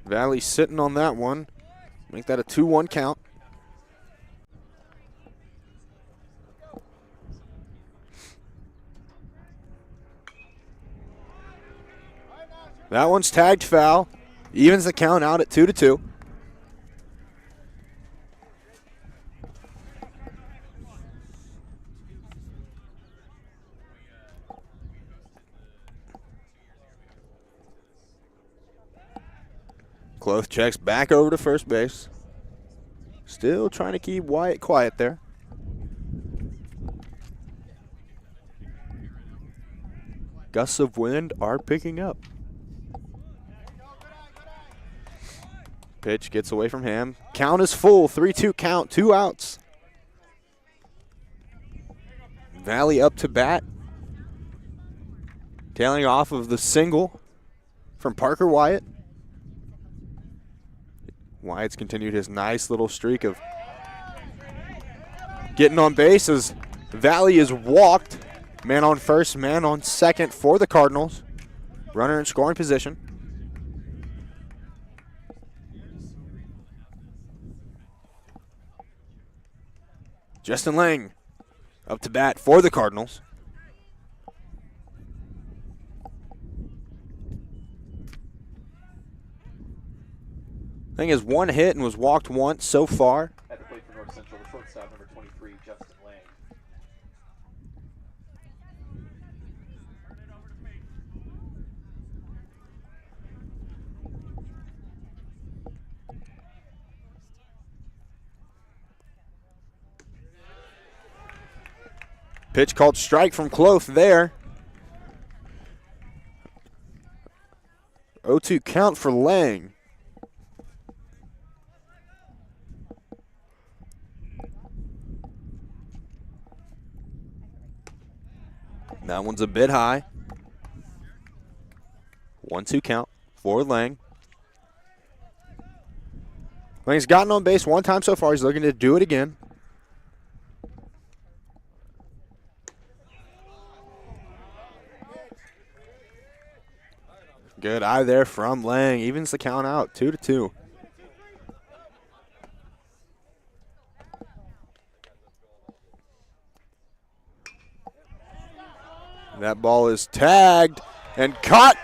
Valley sitting on that one. Make that a 2-1 count. That one's tagged foul. Evens the count out at 2-2. Cloth checks back over to first base. Still trying to keep Wyatt quiet there. Gusts of wind are picking up. Pitch gets away from him. Count is full. 3-2 count. 2 outs. Valley up to bat. Tailing off of the single from Parker Wyatt. Wyatt's continued his nice little streak of getting on base as Valley is walked. Man on first, man on second for the Cardinals. Runner in scoring position. Justin Lang up to bat for the Cardinals. Lang has 1 hit and was walked once so far. At the plate for North Central, the shortstop, number 23, Justin Lang. Pitch called strike from Cloth there. 0-2 count for Lang. That one's a bit high. 1-2 count for Lang. Lang's gotten on base 1 time so far. He's looking to do it again. Good eye there from Lang. Evens the count out, 2-2. That ball is tagged and caught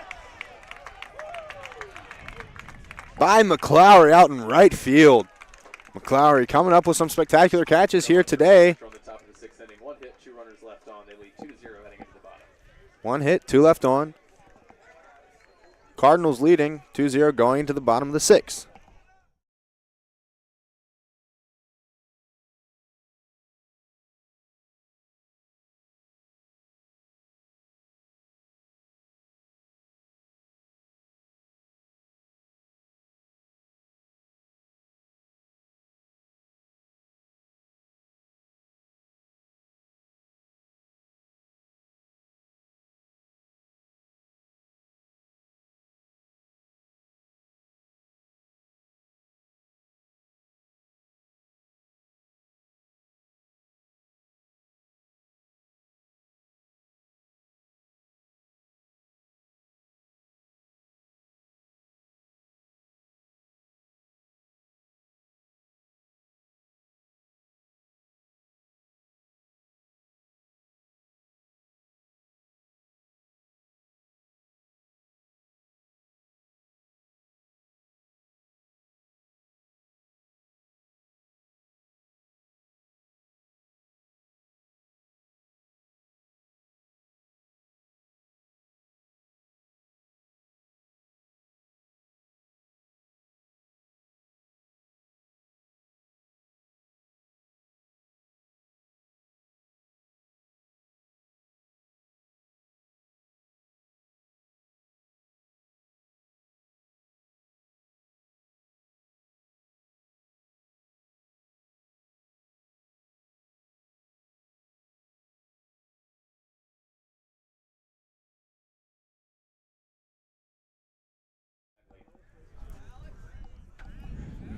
by McClowry out in right field. McClowry coming up with some spectacular catches here today. From the top of the 6th inning, 1 hit, 2 runners left on. They lead 2-0 heading into the bottom. 1 hit, 2 left on. Cardinals leading 2-0 going into the bottom of the 6th.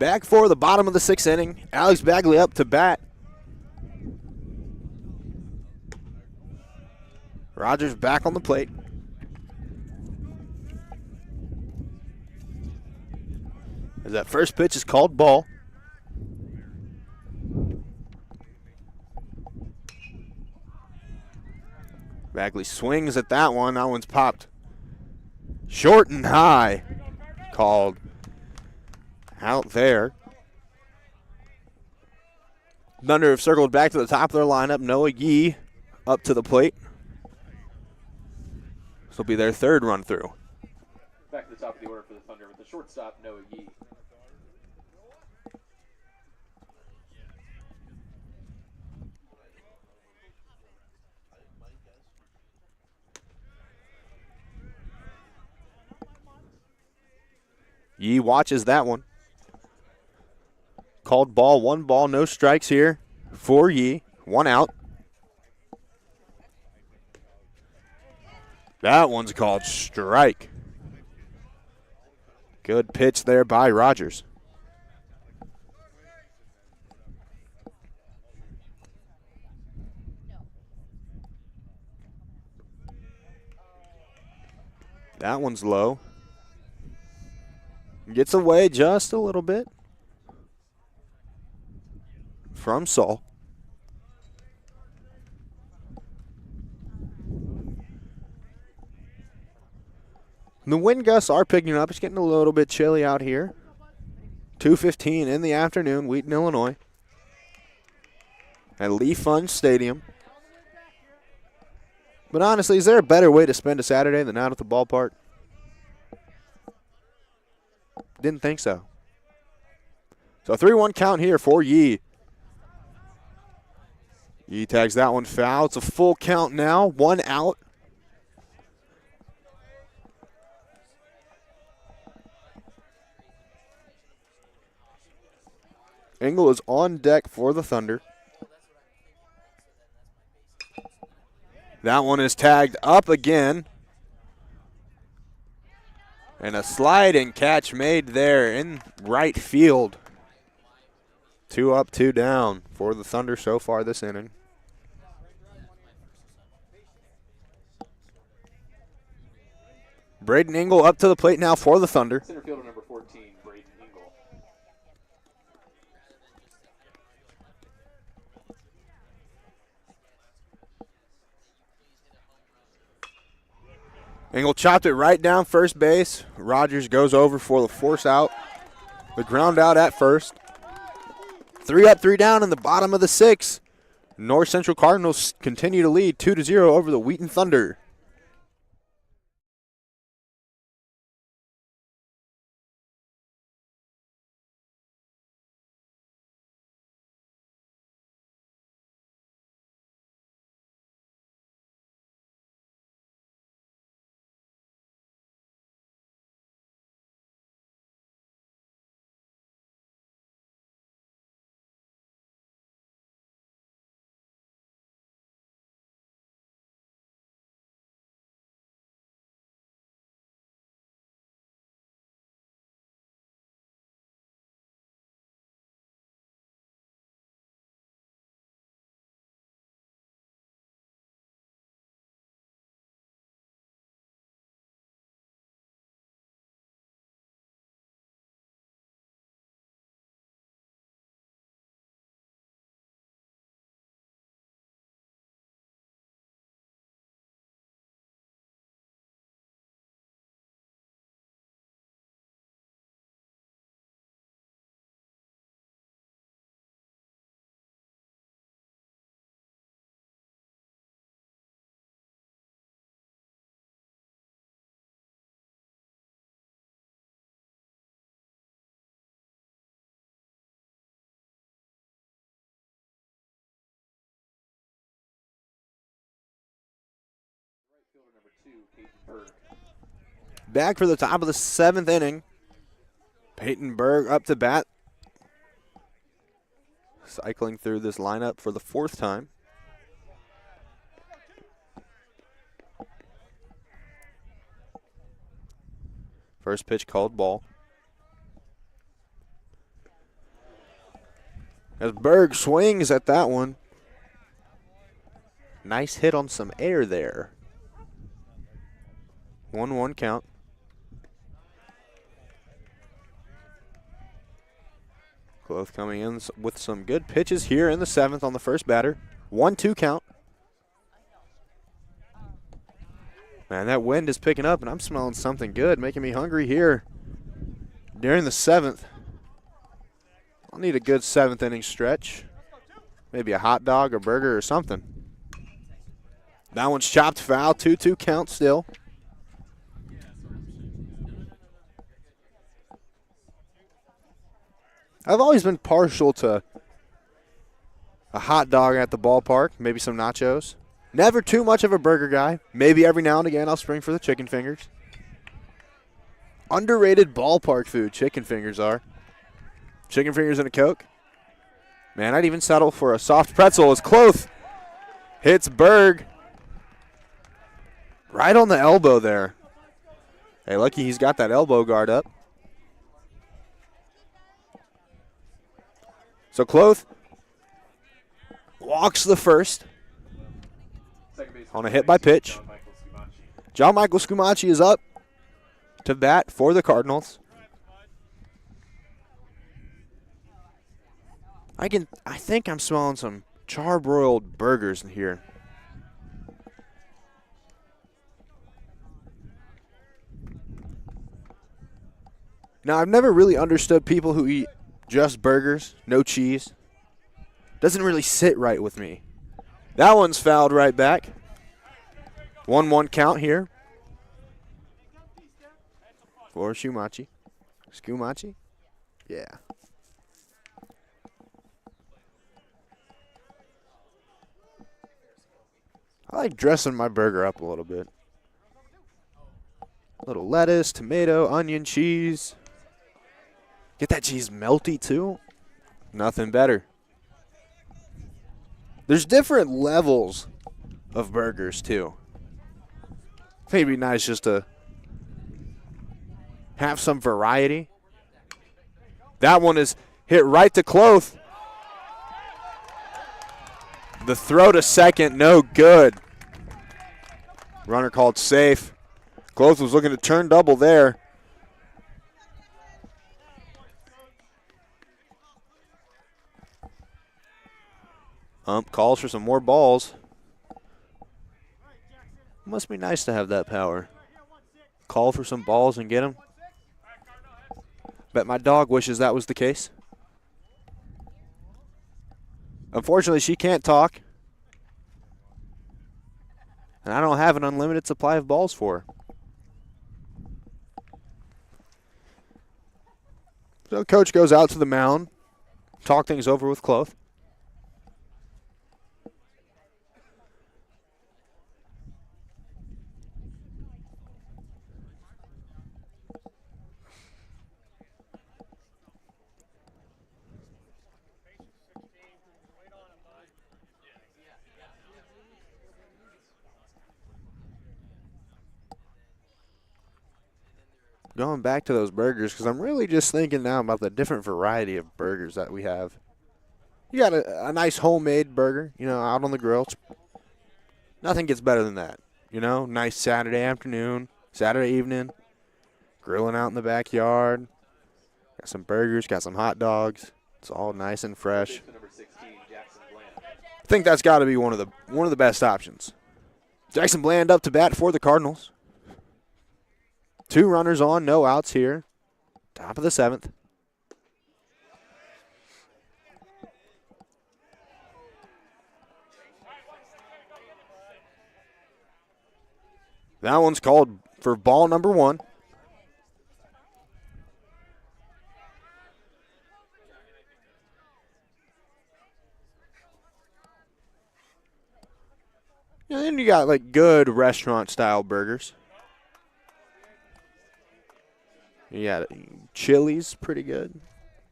Back for the bottom of the 6th inning. Alex Bagley up to bat. Rogers back on the plate. As that first pitch is called ball. Bagley swings at that one. That one's popped short and high. Called out there. Thunder have circled back to the top of their lineup. Noah Yee up to the plate. This will be their 3rd run through. Back to the top of the order for the Thunder with the shortstop, Noah Yee. Yee watches that one. Called ball, 1 ball, no strikes here for Yee. 1 out. That one's called strike. Good pitch there by Rogers. That one's low. Gets away just a little bit from Saul. The wind gusts are picking up. It's getting a little bit chilly out here. 2:15 in the afternoon, Wheaton, Illinois, at Lee Pfund Stadium. But honestly, is there a better way to spend a Saturday than out at the ballpark? Didn't think so. So 3-1 count here for Yee. Yee tags that one foul. It's a full count now. 1 out. Engel is on deck for the Thunder. That one is tagged up again. And a sliding catch made there in right field. 2 up, 2 down for the Thunder so far this inning. Braden Engel up to the plate now for the Thunder. Center fielder number 14, Braden Engel. Engel chopped it right down first base. Rogers goes over for the force out. The ground out at first. 3 up, 3 down in the bottom of the 6th. North Central Cardinals continue to lead 2-0 over the Wheaton Thunder. Right fielder number 2, Peyton Berg. Back for the top of the 7th inning. Peyton Berg up to bat. Cycling through this lineup for the 4th time. First pitch called ball. As Berg swings at that one. Nice hit on some air there. 1-1 count. Cloth coming in with some good pitches here in the 7th on the first batter. 1-2 count. Man, that wind is picking up, and I'm smelling something good, making me hungry here during the 7th. I'll need a good 7th inning stretch. Maybe a hot dog or burger or something. That one's chopped foul. 2-2 count still. I've always been partial to a hot dog at the ballpark, maybe some nachos. Never too much of a burger guy. Maybe every now and again I'll spring for the chicken fingers. Underrated ballpark food, chicken fingers are. Chicken fingers and a Coke. Man, I'd even settle for a soft pretzel as Cloth hits Berg right on the elbow there. Hey, lucky he's got that elbow guard up. So Cloth walks the first on a hit by pitch. John Michael Scumaci is up to bat for the Cardinals. I think I'm smelling some charbroiled burgers in here. Now, I've never really understood people who eat just burgers, no cheese. Doesn't really sit right with me. That one's fouled right back. 1-1 count here for Scumaci. Scumaci? Yeah. I like dressing my burger up a little bit. A little lettuce, tomato, onion, cheese. Get that cheese melty too. Nothing better. There's different levels of burgers too. I think it'd be nice just to have some variety. That one is hit right to Cloth. The throw to second, no good. Runner called safe. Cloth was looking to turn double there. Ump calls for some more balls. Must be nice to have that power. Call for some balls and get them. Bet my dog wishes that was the case. Unfortunately, she can't talk. And I don't have an unlimited supply of balls for her. So coach goes out to the mound, talk things over with Cloth. Going back to those burgers, because I'm really just thinking now about the different variety of burgers that we have. You got a nice homemade burger, out on the grill. Nothing gets better than that. Nice Saturday afternoon, Saturday evening, grilling out in the backyard. Got some burgers, got some hot dogs. It's all nice and fresh. I think that's got to be one of the best options. Jackson Bland up to bat for the Cardinals. 2 runners on, no outs here. Top of the 7th. That one's called for ball number 1. And then you got like good restaurant style burgers. Yeah, Chili's pretty good.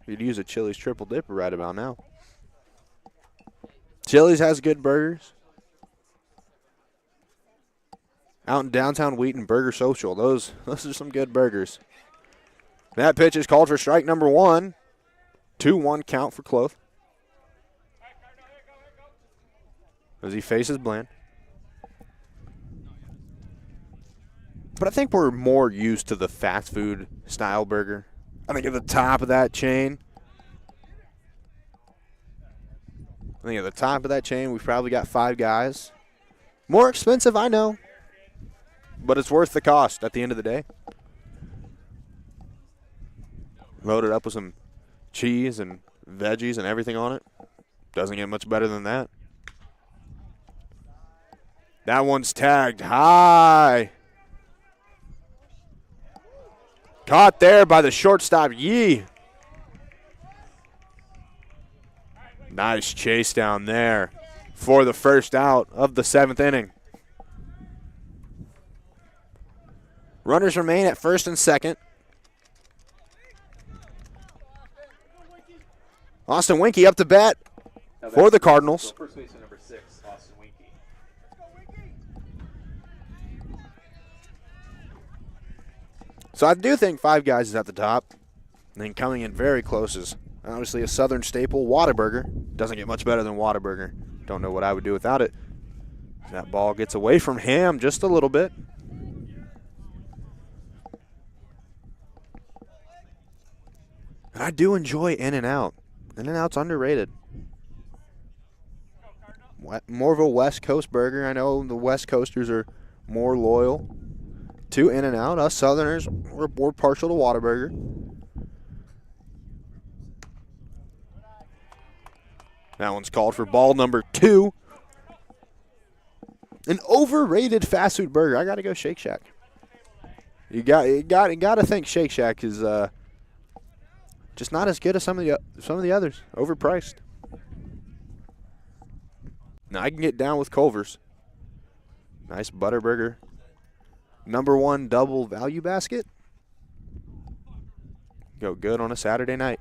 You'd use a Chili's triple dipper right about now. Chili's has good burgers. Out in downtown Wheaton, Burger Social. Those are some good burgers. That pitch is called for strike number 1. 2-1 count for Cloth. as he faces Bland. But I think we're more used to the fast food style burger. I think at the top of that chain, we've probably got Five Guys. More expensive, I know, but it's worth the cost at the end of the day. Loaded up with some cheese and veggies and everything on it. Doesn't get much better than that. That one's tagged high. Caught there by the shortstop, Yee. Nice chase down there for the first out of the 7th inning. Runners remain at first and second. Austin Winkie up to bat for the Cardinals. First baseman number 6, Austin Winkie. So I do think Five Guys is at the top. And then coming in very close is obviously a Southern staple, Whataburger. Doesn't get much better than Whataburger. Don't know what I would do without it. That ball gets away from Ham just a little bit. And I do enjoy In-N-Out. In-N-Out's underrated. More of a West Coast burger. I know the West Coasters are more loyal to In-N-Out. Us Southerners, we're partial to Whataburger. That one's called for ball number 2. An overrated fast food burger. I got to go Shake Shack. You got to think Shake Shack is just not as good as some of the others. Overpriced. Now I can get down with Culver's. Nice butter burger. Number 1 double value basket. Go good on a Saturday night.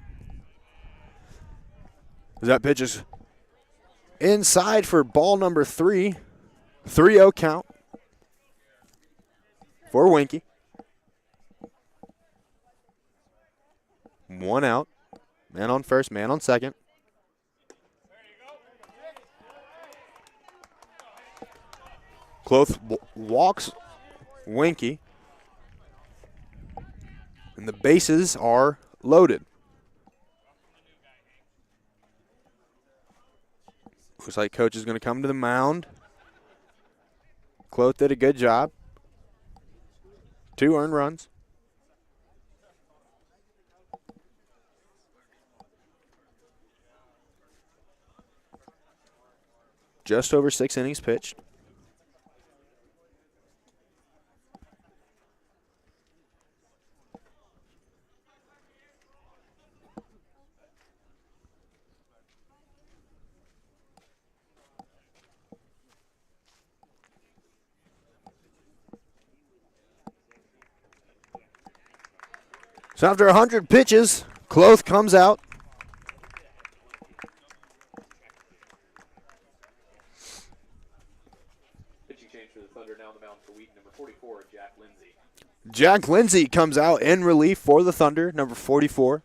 That pitch is inside for ball number 3. 3-0 count for Winkie. 1 out. Man on first, man on second. Cloth walks Winkie. And the bases are loaded. Looks like coach is going to come to the mound. Cloth did a good job. 2 earned runs. Just over 6 innings pitched. So after 100 pitches, Cloth comes out. Pitching change for the Thunder, now on the mound for Wheaton, number 44, Jack Lindsay. Jack Lindsay comes out in relief for the Thunder, number 44.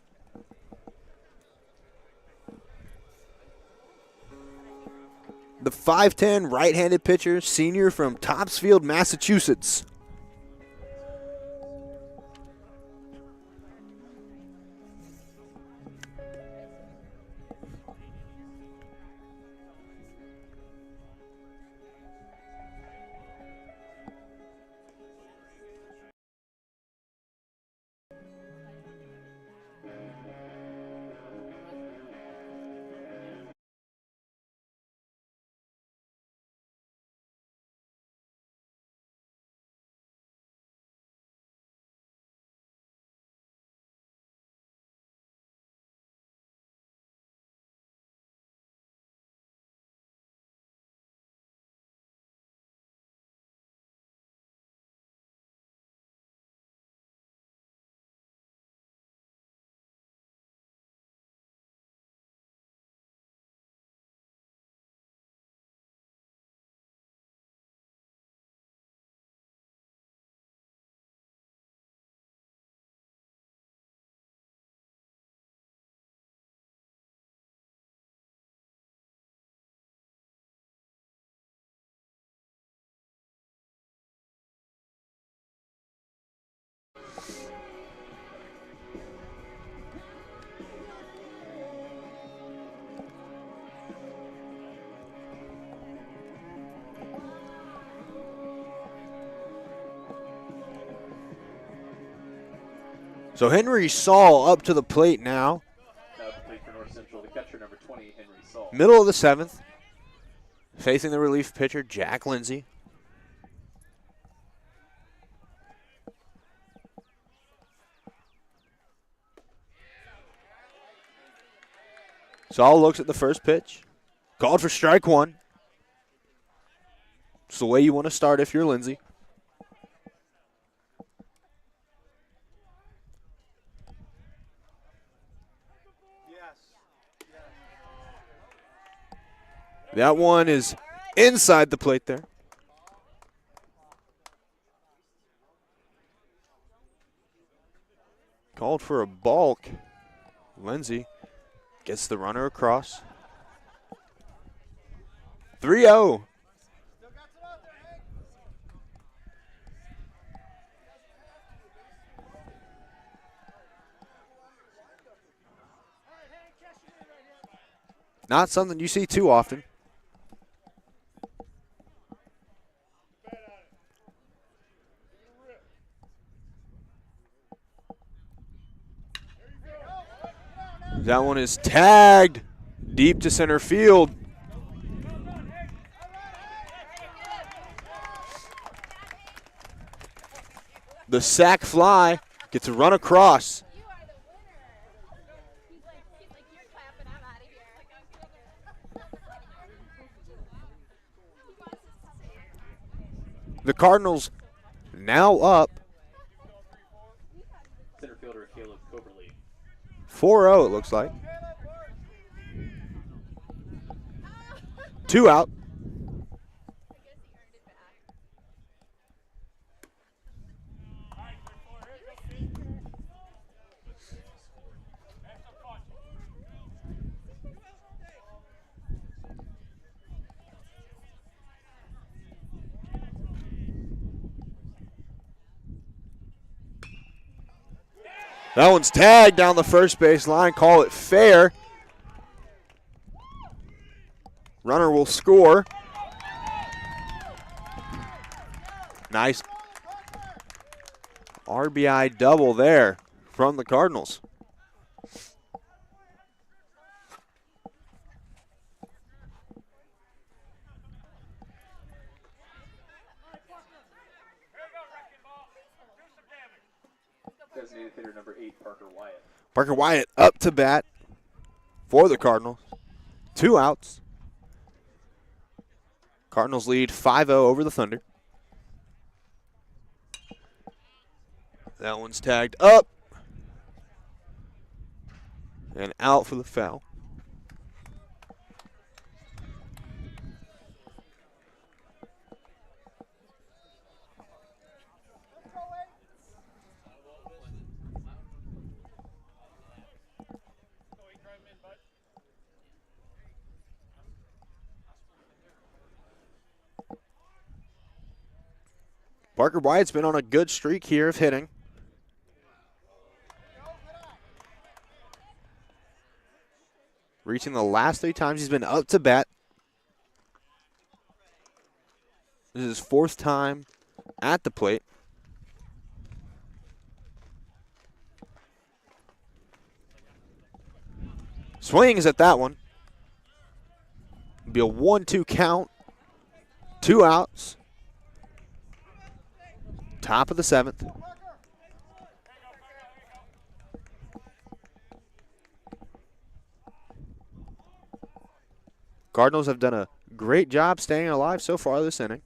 The 5'10 right-handed pitcher, senior from Topsfield, Massachusetts. So Henry Saul up to the plate now. Now to plate for North Central, the catcher number 20, Henry Saul. Middle of the 7th. Facing the relief pitcher, Jack Lindsay. Saul looks at the first pitch. Called for strike 1. It's the way you want to start if you're Lindsay. That one is inside the plate there. Called for a balk. Lindsay gets the runner across. 3-0. Not something you see too often. That one is tagged deep to center field. The sac fly gets a run across. The Cardinals now up 4-0, it looks like. 2 out. That one's tagged down the first base line. Call it fair. Runner will score. Nice RBI double there from the Cardinals. Designated hitter number 8, Parker Wyatt. Parker Wyatt up to bat for the Cardinals. 2 outs. Cardinals lead 5-0 over the Thunder. That one's tagged up and out for the foul. Parker Wyatt's been on a good streak here of hitting. Reaching the last 3 times he's been up to bat. This is his 4th time at the plate. Swings at that one. It'll be a 1-2 count. 2 outs. Top of the 7th. Cardinals have done a great job staying alive so far this inning.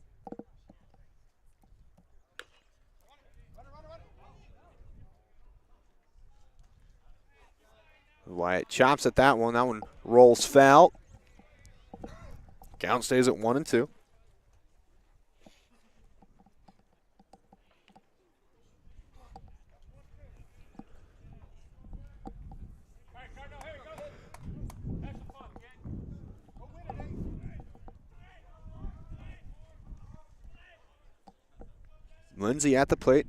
Wyatt chops at that one. That one rolls foul. Count stays at 1-2. Lindsay at the plate.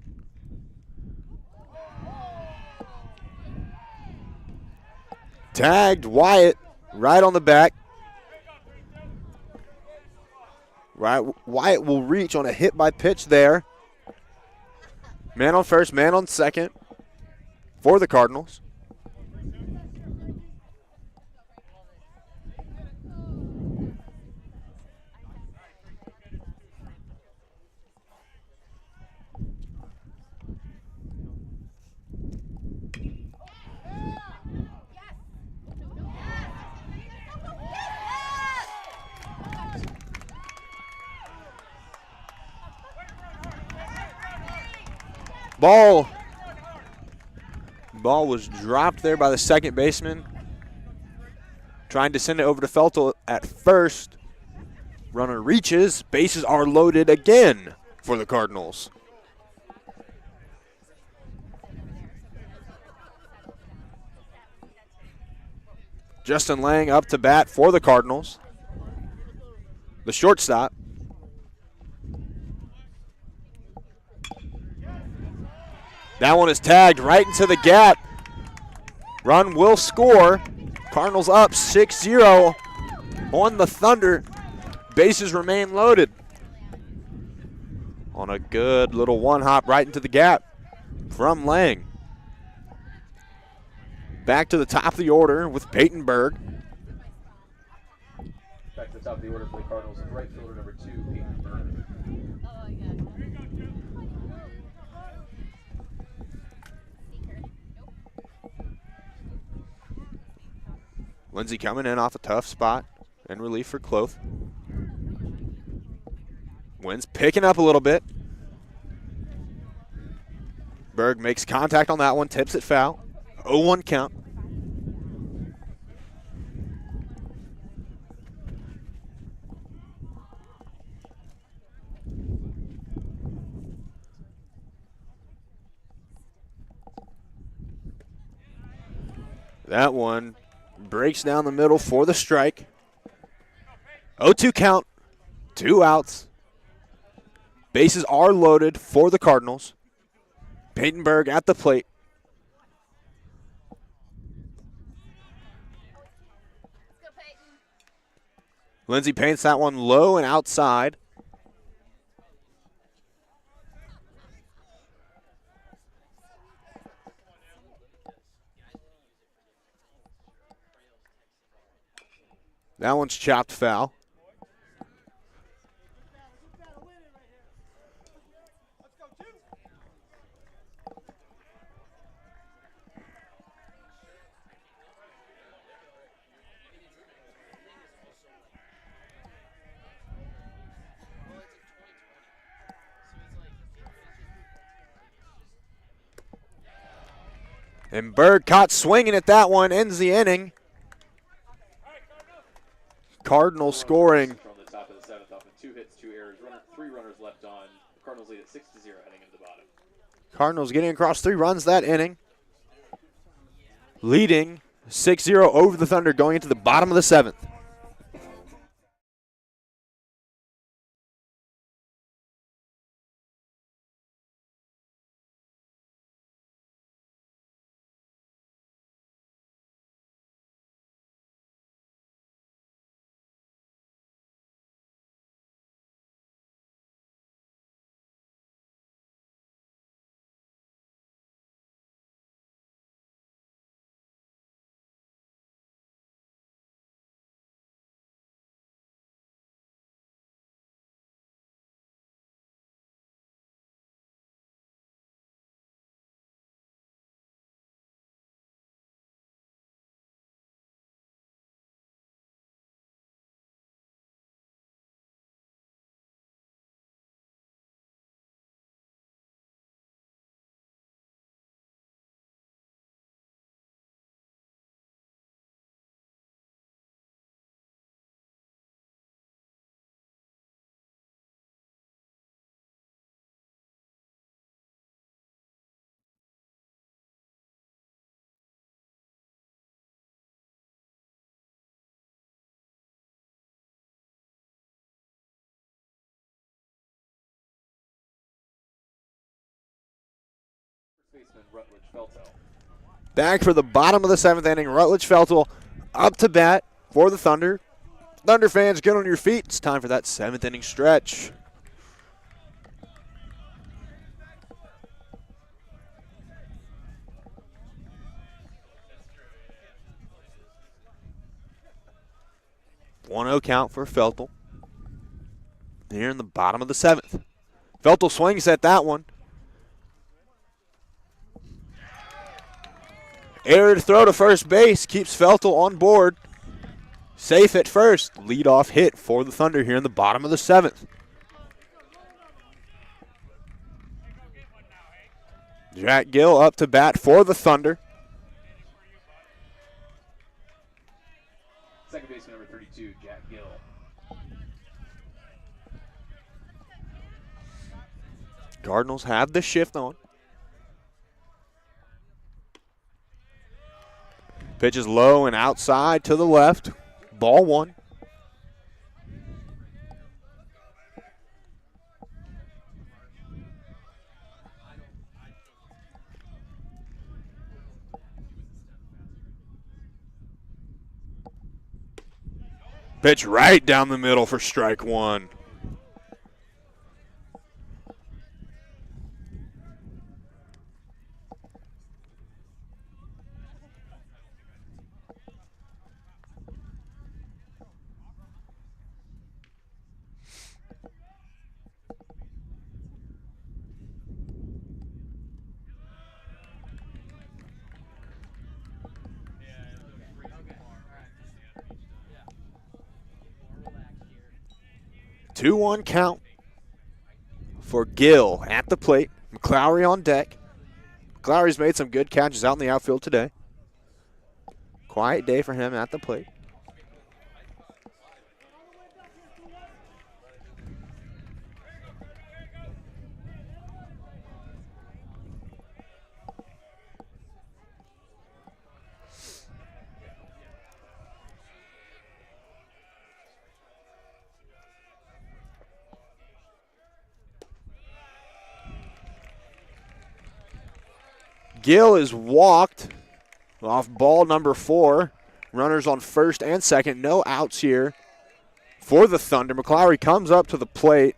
Tagged Wyatt right on the back. Right, Wyatt will reach on a hit by pitch there. Man on first, man on second. for the Cardinals. Ball was dropped there by the second baseman. Trying to send it over to Feltel at first. Runner reaches. Bases are loaded again for the Cardinals. Justin Lang up to bat for the Cardinals. The shortstop. That one is tagged right into the gap. Run will score. Cardinals up 6-0 on the Thunder. Bases remain loaded. On a good little one hop right into the gap from Lang. Back to the top of the order with Peyton Berg. Back to the top of the order for the Cardinals, right fielder number 2, Peyton Berg. Lindsey coming in off a tough spot in relief for Cloth. Wind's picking up a little bit. Berg makes contact on that one, tips it foul. 0-1 count. That one breaks down the middle for the strike. 0-2 count, 2 outs. Bases are loaded for the Cardinals. Peyton Berg at the plate. Lindsey paints that one low and outside. That one's chopped foul. And Berg caught swinging at that one, ends the inning. Cardinals scoring. From the top of the 7th off of 2 hits, 2 errors, 3 runners left on. The Cardinals lead at 6-0 heading into the bottom. Cardinals getting across 3 runs that inning. Leading 6-0 over the Thunder going into the bottom of the 7th. Baseman Rutledge Feltel. Back for the bottom of the 7th inning. Rutledge Feltel up to bat for the Thunder. Thunder fans, get on your feet. It's time for that 7th inning stretch. 1-0 count for Feltel. Here in the bottom of the 7th. Feltel swings at that one. Error to throw to first base keeps Feltel on board. Safe at first. Leadoff hit for the Thunder here in the bottom of the 7th. Jack Gill up to bat for the Thunder. Second baseman number 32, Jack Gill. Cardinals have the shift on. Pitch is low and outside to the left. Ball 1. Pitch right down the middle for strike 1. Two 2-1 count for Gill at the plate. McClowry on deck. McClowry's made some good catches out in the outfield today. Quiet day for him at the plate. Gill is walked off ball number 4. Runners on first and second. No outs here for the Thunder. McClowry comes up to the plate.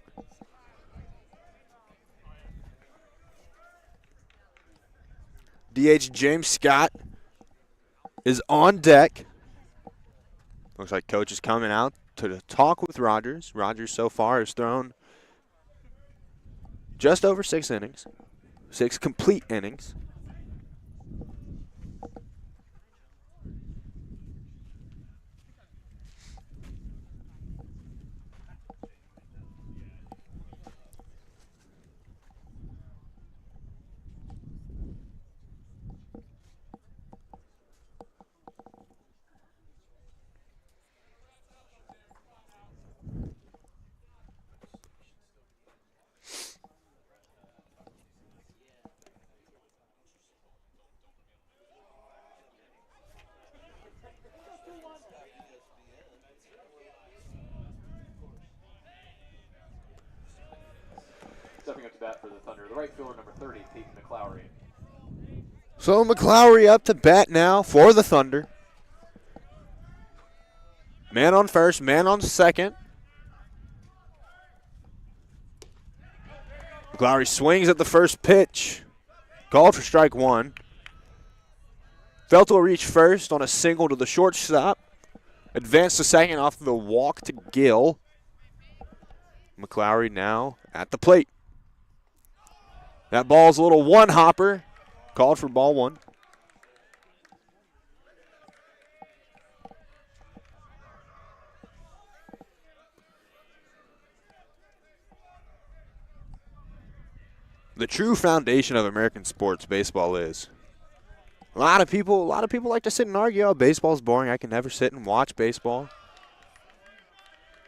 DH James Scott is on deck. Looks like coach is coming out to talk with Rogers. Rogers so far has thrown just over 6 innings. 6 complete innings. Stepping up to bat for the Thunder, the right fielder number 30, Peyton McClowry. So McClowry up to bat now for the Thunder. Man on first, man on second. McClowry swings at the first pitch. Called for strike 1. Feltel will reach first on a single to the shortstop. Advance to second off the walk to Gill. McClowry now at the plate. That ball's a little one-hopper. Called for ball 1. The true foundation of American sports, baseball is. A lot of people like to sit and argue, oh, baseball's boring. I can never sit and watch baseball.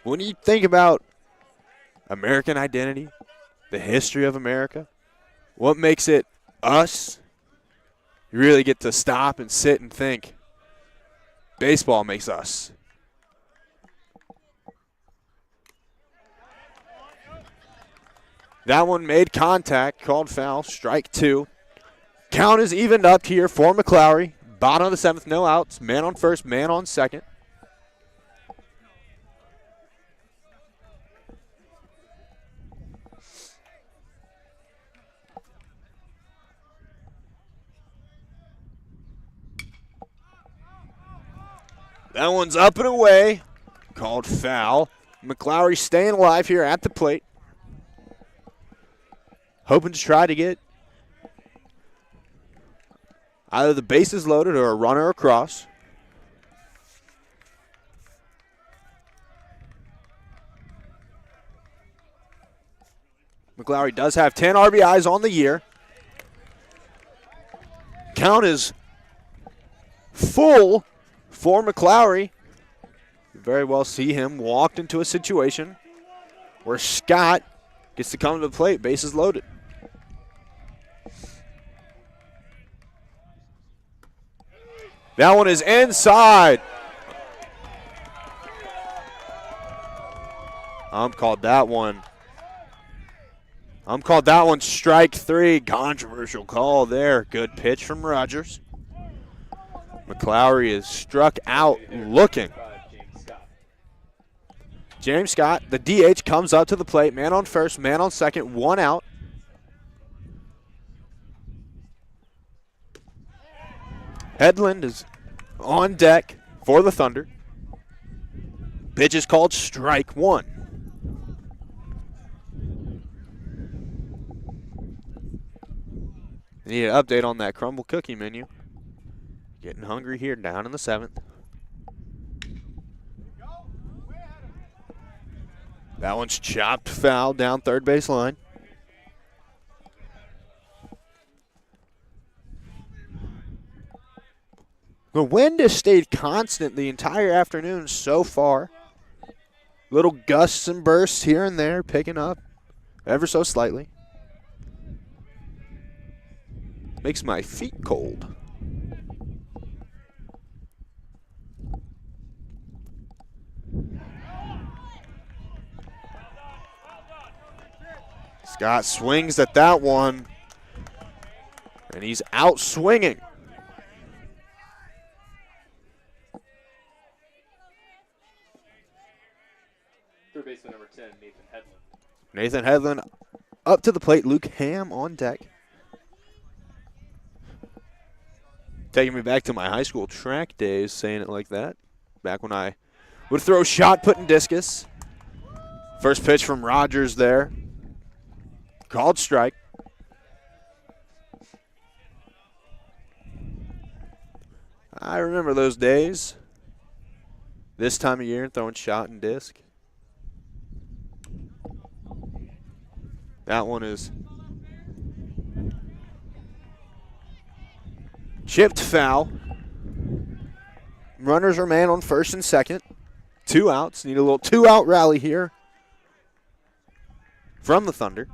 When you think about American identity, the history of America, what makes it us, you really get to stop and sit and think, baseball makes us. That one made contact, called foul, strike 2. Count is evened up here for McClowry. Bottom of the 7th, no outs. Man on first, man on second. That one's up and away. called foul. McLowry staying alive here at the plate. Hoping to try to get either the bases loaded or a runner across. McLowry does have 10 RBIs on the year. Count is full for McLowry. You very well see him walked into a situation where Scott gets to come to the plate, bases loaded. That one is inside. I'm called that one strike 3. Controversial call there. Good pitch from Rogers. McLowry is struck out looking. James Scott, the DH, comes up to the plate. Man on first, man on second, 1 out. Hedlund is on deck for the Thunder. Pitch is called strike 1. Need an update on that crumble cookie menu. Getting hungry here down in the 7th. That one's chopped foul down third base line. The wind has stayed constant the entire afternoon so far. Little gusts and bursts here and there, picking up ever so slightly. Makes my feet cold. Scott swings at that one, and he's out swinging. Third baseman number 10, Nathan Hedlund. Nathan Hedlund up to the plate. Luke Ham on deck. Taking me back to my high school track days, saying it like that. Back when I would throw shot put and discus. First pitch from Rogers there. Called strike. I remember those days. This time of year, throwing shot and disc. That one is chipped foul. Runners are man on first and second. 2 outs. Need a little 2-out rally here from the Thunder.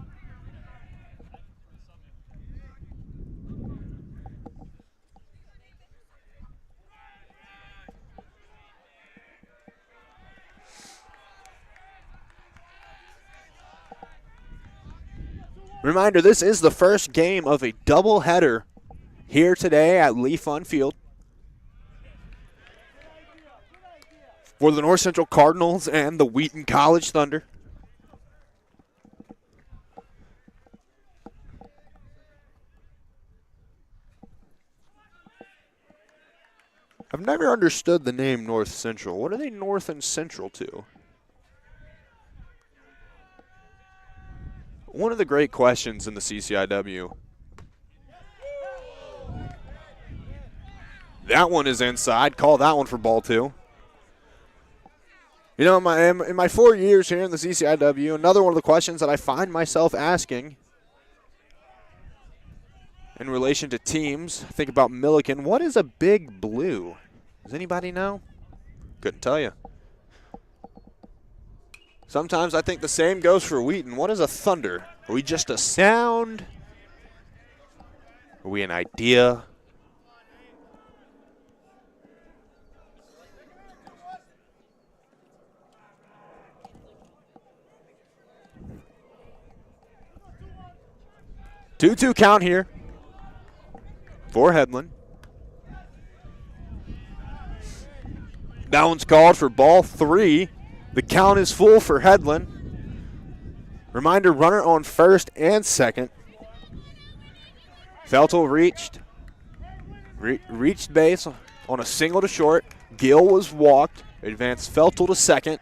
Reminder, this is the first game of a doubleheader here today at Lee Pfund Field for the North Central Cardinals and the Wheaton College Thunder. I've never understood the name North Central. What are they north and central to? One of the great questions in the CCIW. That one is inside. Call that one for ball 2. You know, in my 4 years here in the CCIW, another one of the questions that I find myself asking in relation to teams, think about Milliken. What is a big blue? Does anybody know? Couldn't tell you. Sometimes I think the same goes for Wheaton. What is a thunder? Are we just a sound? Are we an idea? Two-two count here for Hedlund. That one's called for ball 3. The count is full for Hedlund. Reminder, runner on first and second. Feltel reached base on a single to short. Gill was walked. Advance Feltel to second.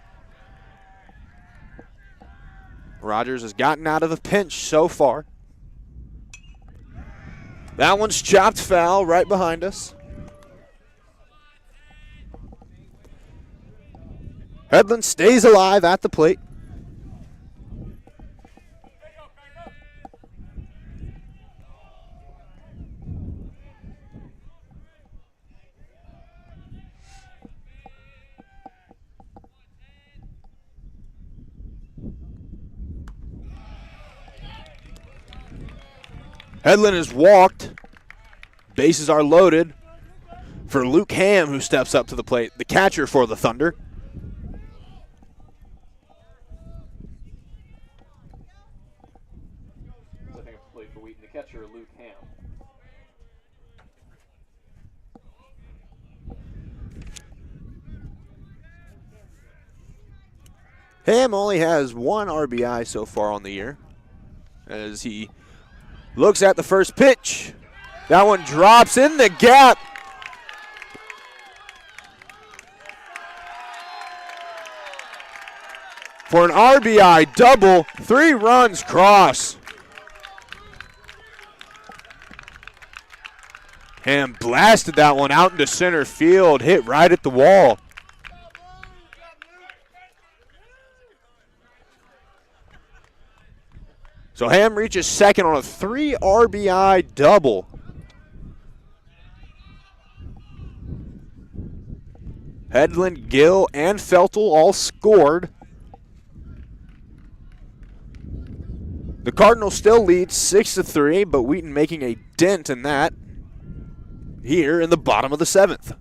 Rogers has gotten out of the pinch so far. That one's chopped foul right behind us. Headland stays alive at the plate. Headland is walked. Bases are loaded for Luke Ham, who steps up to the plate, the catcher for the Thunder. Stepping up to plate for Wheaton, the catcher, Luke Ham. Ham only has 1 RBI so far on the year as he looks at the first pitch. That one drops in the gap. For an RBI double, 3 runs cross. Ham blasted that one out into center field, hit right at the wall. So Ham reaches second on a 3 RBI double. Headland, Gill, and Feltel all scored. The Cardinals still lead 6-3, but Wheaton making a dent in that here in the bottom of the 7th.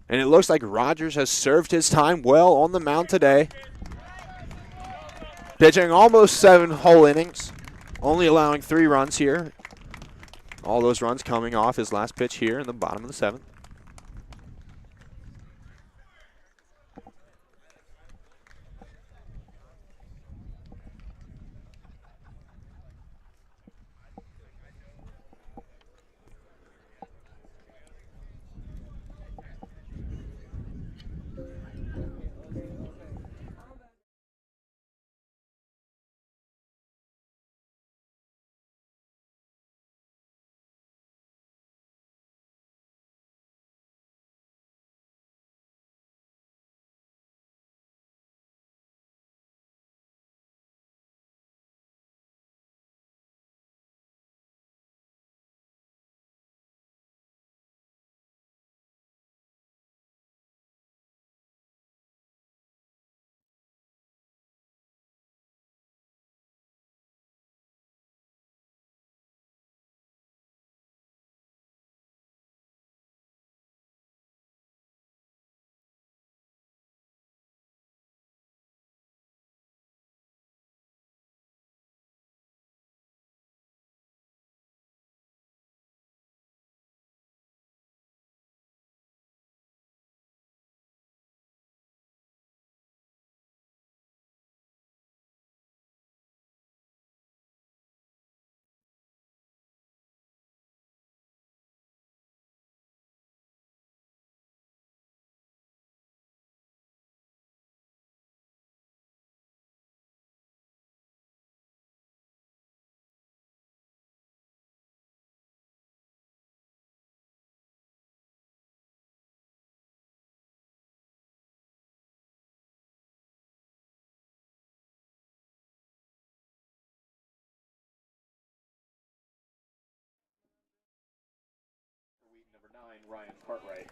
And it looks like Rogers has served his time well on the mound today. Pitching almost 7 whole innings, only allowing 3 runs here. All those runs coming off his last pitch here in the bottom of the 7th. Number 9, Ryan Cartwright.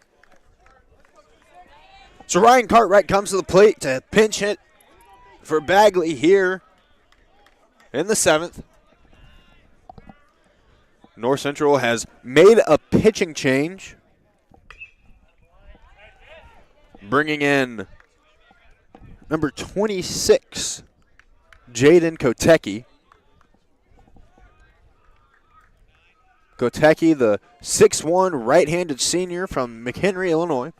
So Ryan Cartwright comes to the plate to pinch hit for Bagley here in the 7th. North Central has made a pitching change, bringing in number 26, Jaden Kotecki. Kotecki, the 6'1" right-handed senior from McHenry, Illinois.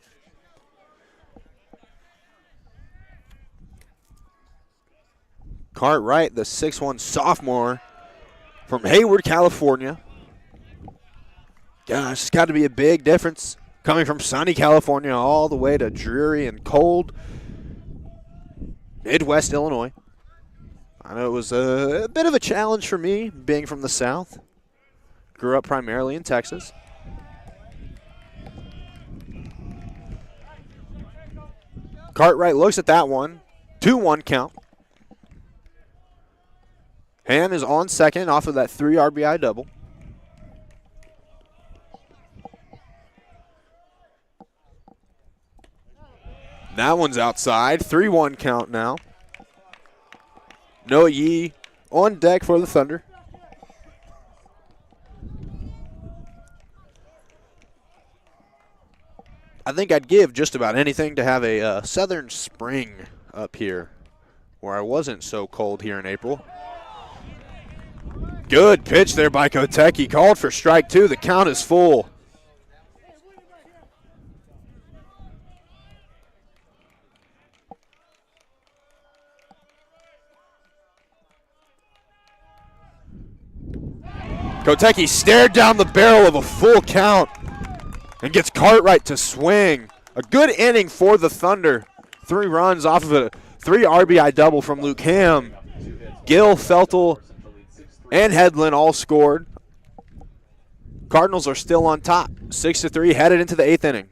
Cartwright, the 6'1" sophomore from Hayward, California. Gosh, it's got to be a big difference coming from sunny California all the way to dreary and cold Midwest Illinois. I know it was a bit of a challenge for me being from the South. Grew up primarily in Texas. Cartwright looks at that one. 2-1 count. Han is on second off of that 3 RBI double. That one's outside. 3-1 count now. Noah Yee on deck for the Thunder. I think I'd give just about anything to have a southern spring up here where I wasn't so cold here in April. Good pitch there by Kotecki. Called for strike 2. The count is full. Kotecki stared down the barrel of a full count and gets Cartwright to swing. A good inning for the Thunder. 3 runs off of a 3 RBI double from Luke Ham. Gill, Feltel, and Headland all scored. Cardinals are still on top, 6-3, headed into the 8th inning.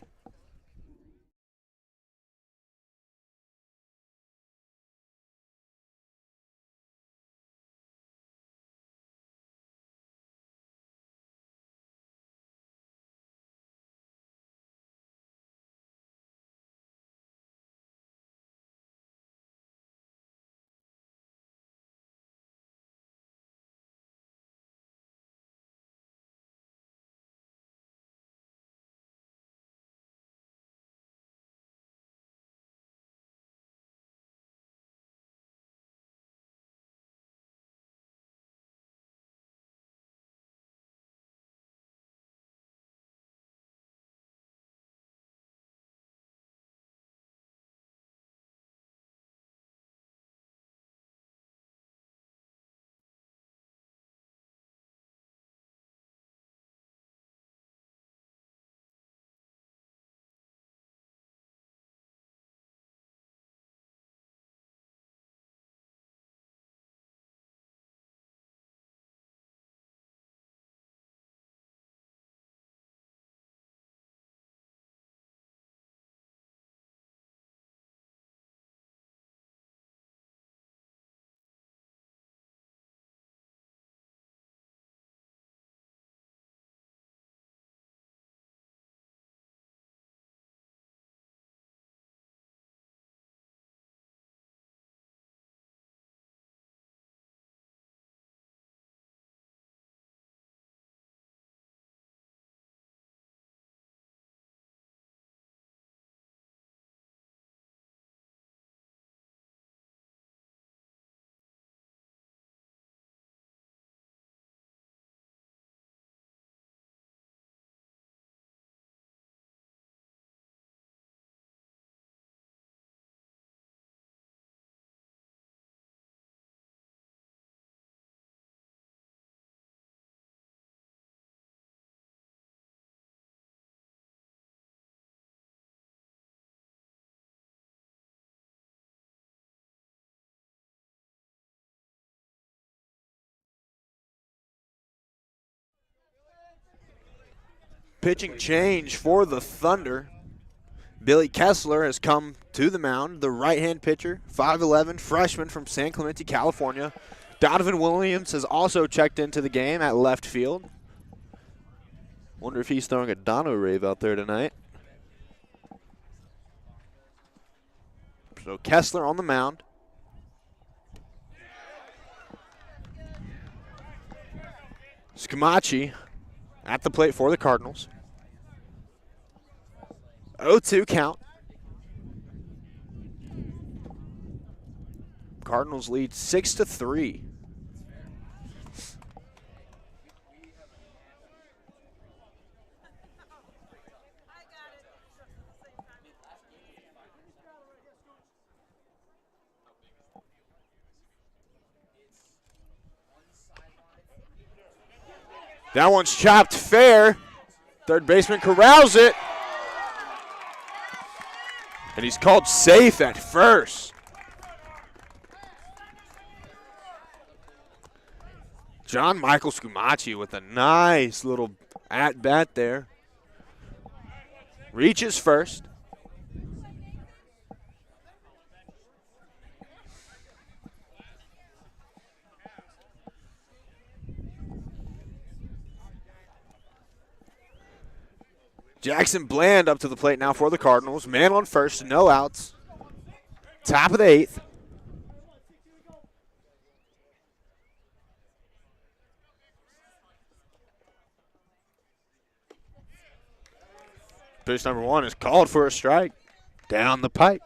Pitching change for the Thunder. Billy Kessler has come to the mound, the right-hand pitcher, 5'11", freshman from San Clemente, California. Donovan Williams has also checked into the game at left field. Wonder if he's throwing a Dono rave out there tonight. So Kessler on the mound. Scamacci at the plate for the Cardinals. 0-2 count. Cardinals lead 6-3. That one's chopped fair. Third baseman corrals it. And he's called safe at first. John Michael Scumaci with a nice little at-bat there. Reaches first. Jackson Bland up to the plate now for the Cardinals. Man on first, no outs. Top of the 8th. Pitch number 1 is called for a strike. Down the pipe.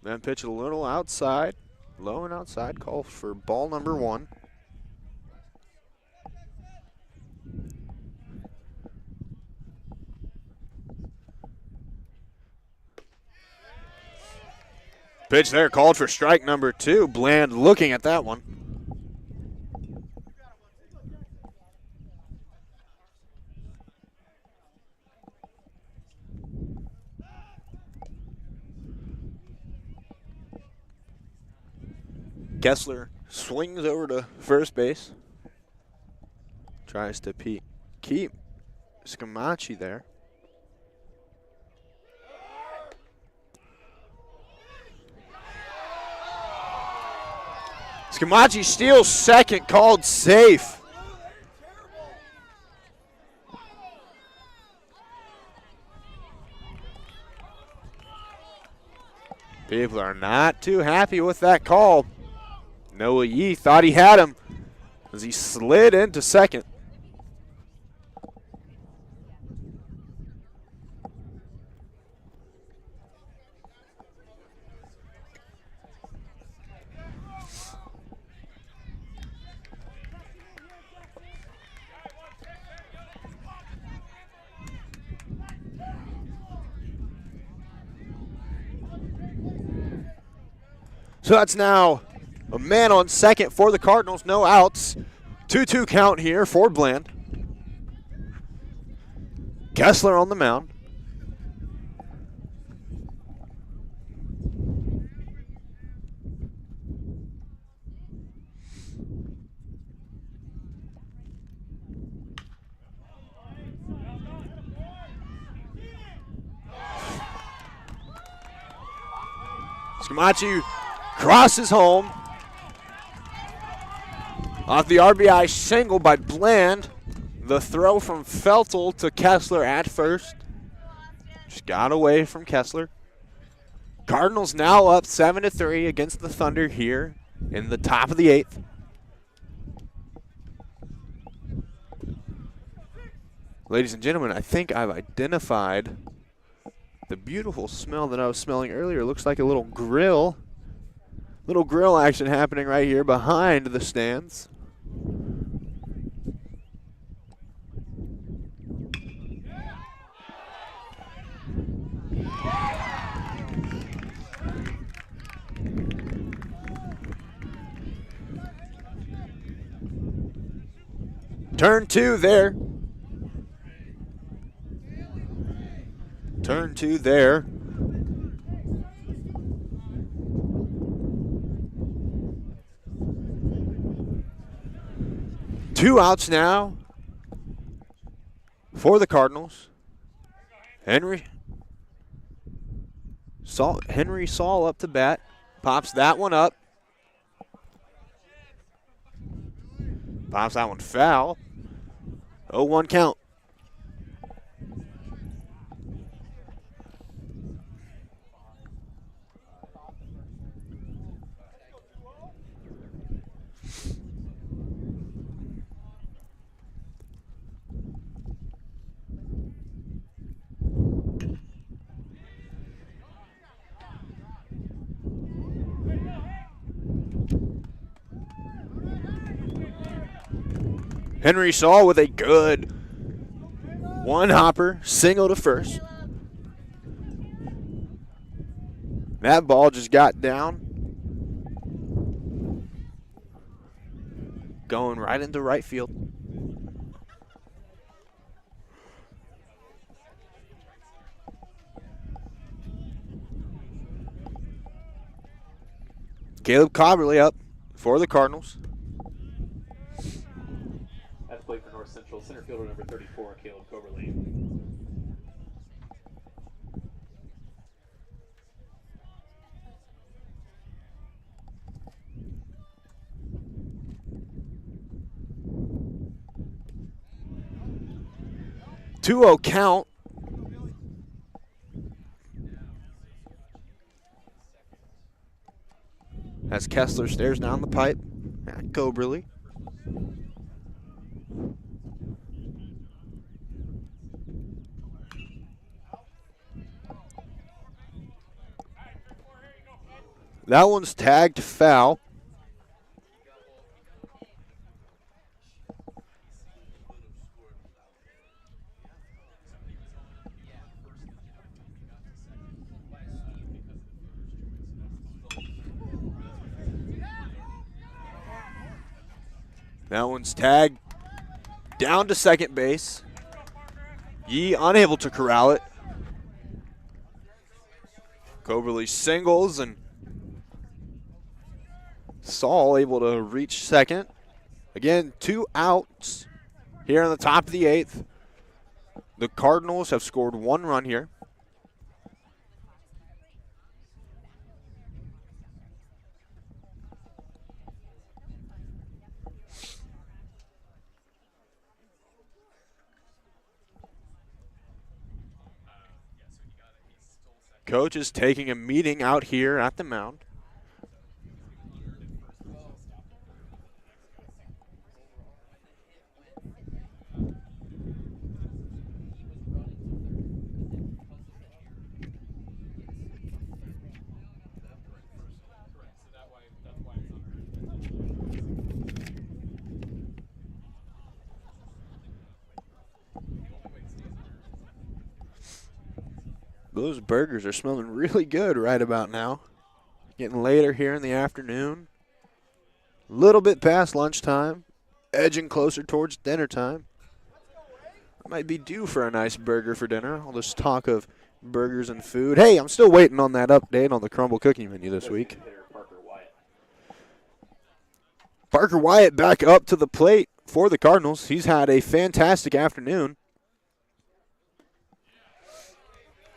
Then pitch a little outside, low and outside, call for ball number 1. Pitch there, called for strike number 2. Bland looking at that one. Kessler swings over to first base. Tries to keep Scumaci there. Scumaci steals second, called safe. People are not too happy with that call. Noah Yee thought he had him as he slid into second. So that's now a man on second for the Cardinals, no outs. 2-2 count here for Bland. Kessler on the mound. Scumaci crosses home. Off the RBI single by Bland. The throw from Feltel to Kessler at first. Just got away from Kessler. Cardinals now up 7-3 against the Thunder here in the top of the 8th. Ladies and gentlemen, I think I've identified the beautiful smell that I was smelling earlier. It looks like a little grill. Little grill action happening right here behind the stands. Turn 2 there. Turn 2 there. Two outs now for the Cardinals. Henry Saul up to bat. Pops that one up. Pops that one foul. 0-1 count. Henry Saul with a good one-hopper, single to first. That ball just got down. Going right into right field. Caleb Cobberly up for the Cardinals. At the plate for North Central, center fielder number 34, Caleb Coberly. Two-0 count. As Kessler stares down the pipe at Coberly. That one's tagged foul. That one's tagged down to second base. Yee unable to corral it. Coberly singles and Saul able to reach second. Again, 2 outs here in the top of the 8th. The Cardinals have scored 1 run here. Coach is taking a meeting out here at the mound. Those burgers are smelling really good right about now. Getting later here in the afternoon. A little bit past lunchtime. Edging closer towards dinner time. I might be due for a nice burger for dinner. All this talk of burgers and food. Hey, I'm still waiting on that update on the crumble cookie menu this week. Parker Wyatt back up to the plate for the Cardinals. He's had a fantastic afternoon.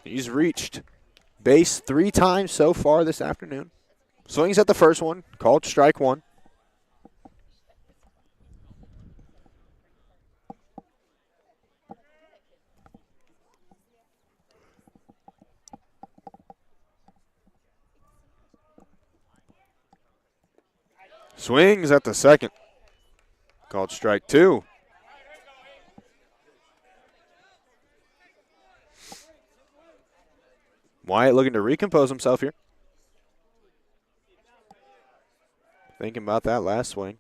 He's reached base 3 times so far this afternoon. Swings at the first one, called strike 1. Swings at the second, called strike 2. Wyatt looking to recompose himself here. Thinking about that last swing.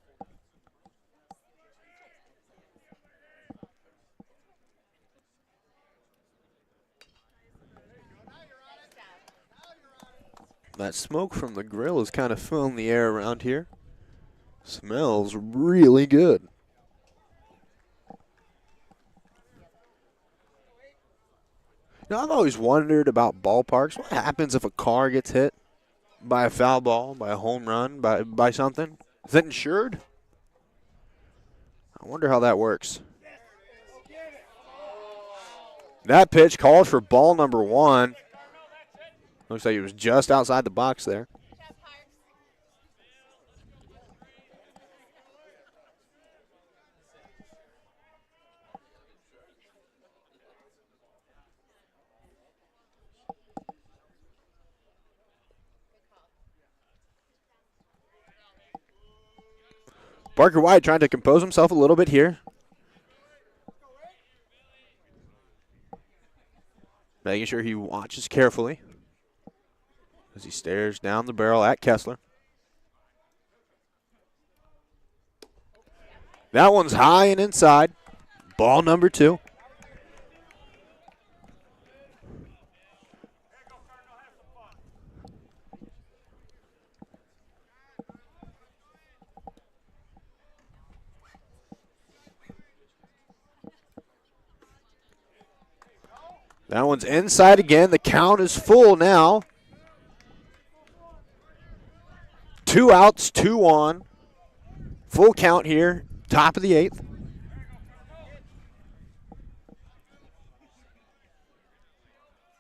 That smoke from the grill is kind of filling the air around here. Smells really good. Now, I've always wondered about ballparks. What happens if a car gets hit by a foul ball, by a home run, by something? Is that insured? I wonder how that works. That pitch called for ball number 1. Looks like he was just outside the box there. Parker Wyatt trying to compose himself a little bit here. Making sure he watches carefully as he stares down the barrel at Kessler. That one's high and inside. Ball number 2. That one's inside again. The count is full now. 2 outs, 2 on. Full count here, top of the 8th.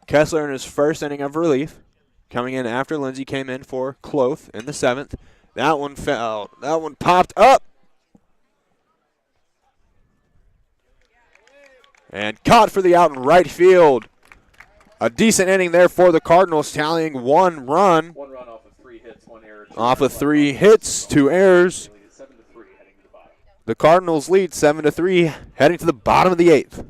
Kessler in his first inning of relief, coming in after Lindsey came in for Cloth in the 7th. That one fell. That one popped up. And caught for the out in right field. A decent inning there for the Cardinals, tallying 1 run. 1 run off of 3 hits, 1 error. Off of 3 hits, 2 errors. The Cardinals lead 7-3, heading to the bottom of the 8th.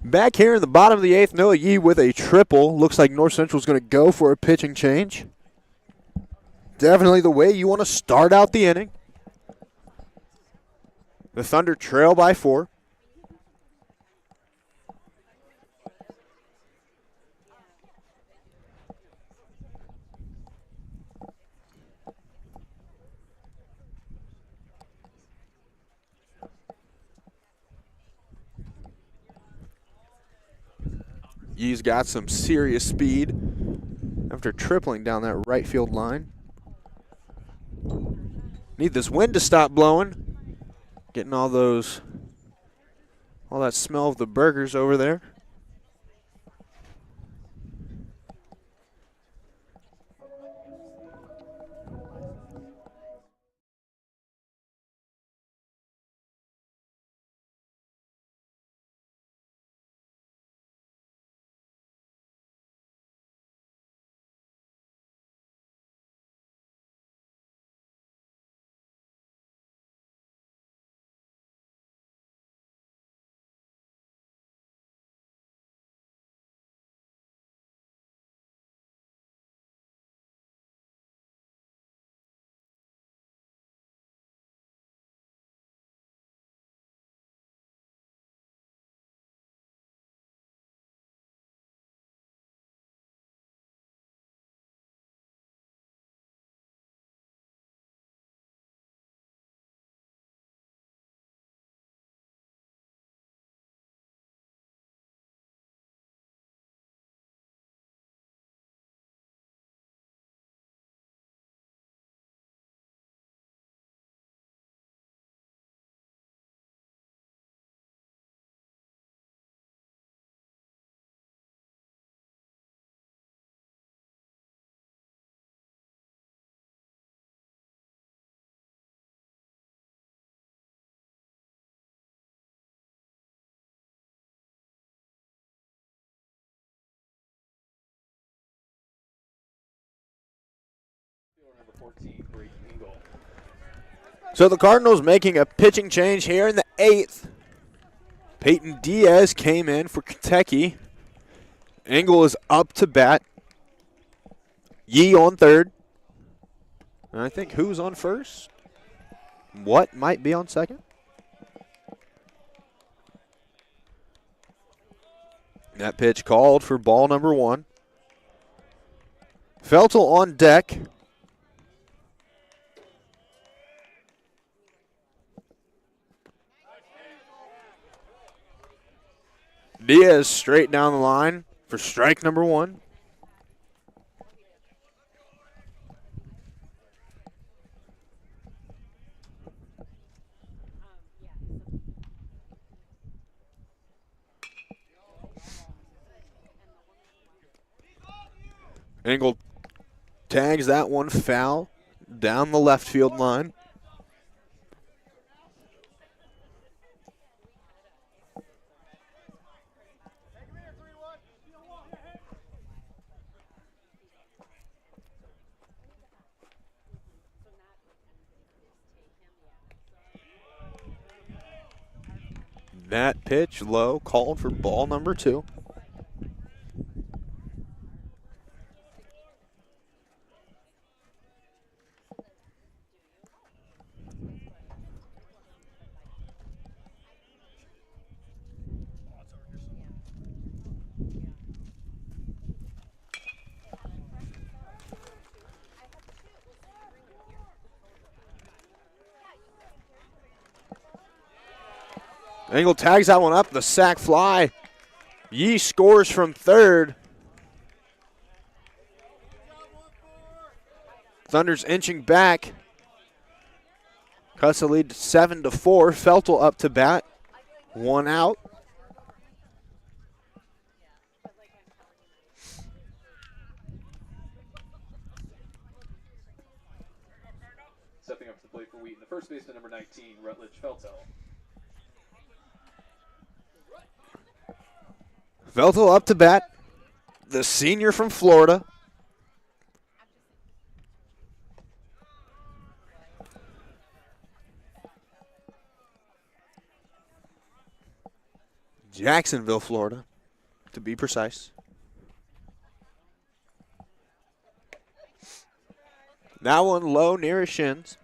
Back here in the bottom of the 8th, Noah Yee with a triple. Looks like North Central is going to go for a pitching change. Definitely the way you want to start out the inning. The Thunder trail by 4. Yee's got some serious speed after tripling down that right field line. Need this wind to stop blowing. Getting all that smell of the burgers over there. Number 14, Brayden Engel. So the Cardinals making a pitching change here in the 8th. Peyton Diaz came in for Kentucky. Engel is up to bat. Yee on third. And I think who's on first? What might be on second? That pitch called for ball number 1. Feltel on deck. Diaz straight down the line for strike number 1. Engel tags that one foul down the left field line. That pitch low, called for ball number 2. Engel tags that one up, the sac fly. Yee scores from third. Thunder's inching back. Cuts the lead 7-4. Feltel up to bat. 1 out. Stepping up to the plate for Wheaton, the first baseman, number 19, Rutledge Feltel. Feltel up to bat. The senior from Florida. Jacksonville, Florida, to be precise. That one low near his shins.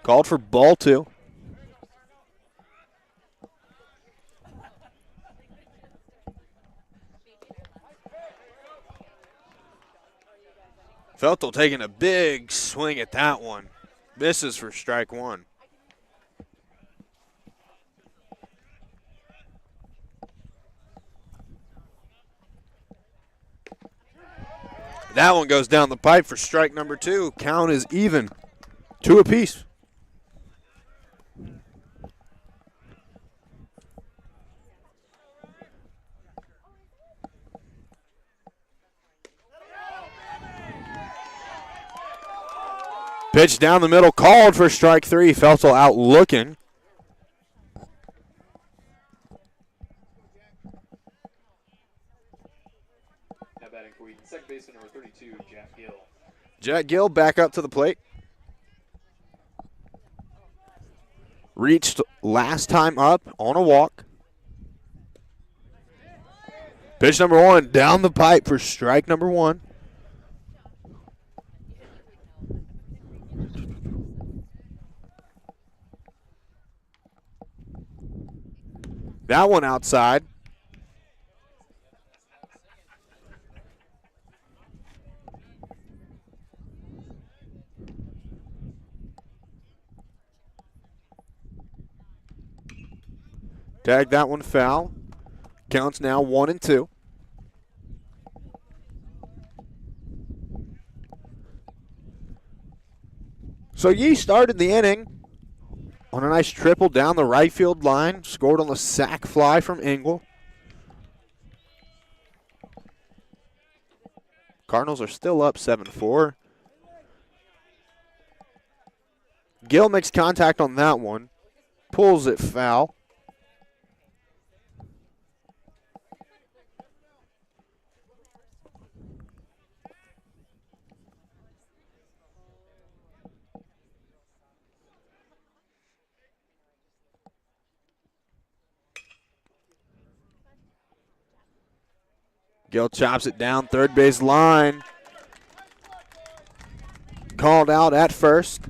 Called for ball 2. Feltel taking a big swing at that one. Misses for strike 1. That one goes down the pipe for strike number 2. Count is even. 2 apiece. Pitch down the middle, called for strike 3. Feltel out looking. Now batting for Wheaton, second baseman number 32, Jack Gill. Jack Gill back up to the plate. Reached last time up on a walk. Pitch number 1 down the pipe for strike number 1. That one outside. Tag that one foul. Counts now 1-2. So Yee started the inning on a nice triple down the right field line. Scored on the sac fly from Engel. Cardinals are still up 7-4. Gill makes contact on that one. Pulls it foul. Gill chops it down third base line. Called out at first.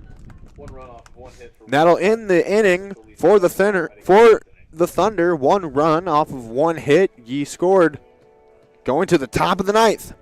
One run off, one hit for That'll end the inning for the Thunder. 1 run off of 1 hit. Yee scored. Going to the top of the 9th.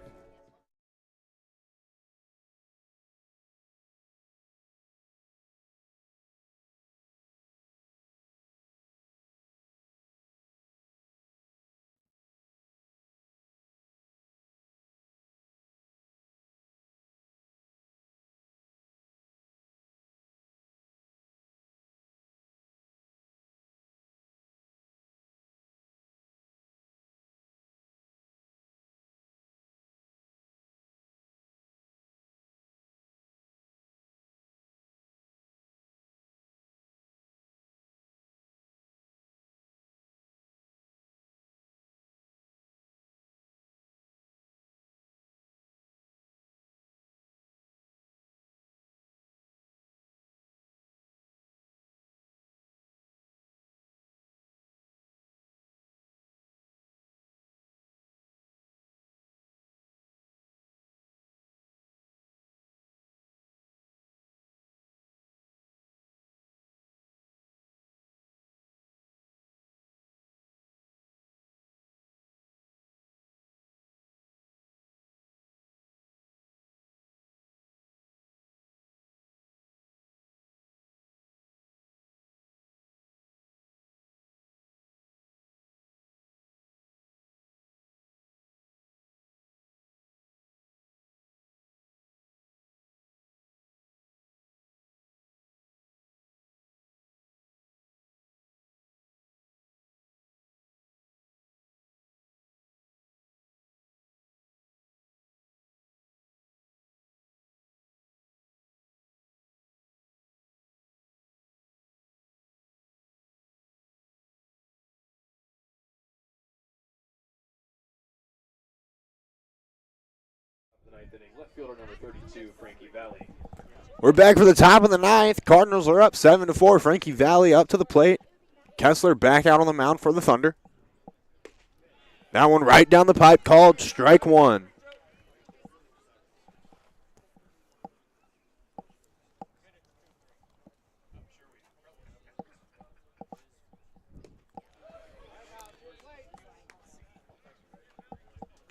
The 9th inning, left fielder number 32, Frankie Valley. We're back for the top of the 9th. Cardinals are up 7-4. Frankie Valley up to the plate. Kessler back out on the mound for the Thunder. That one right down the pipe, called strike 1.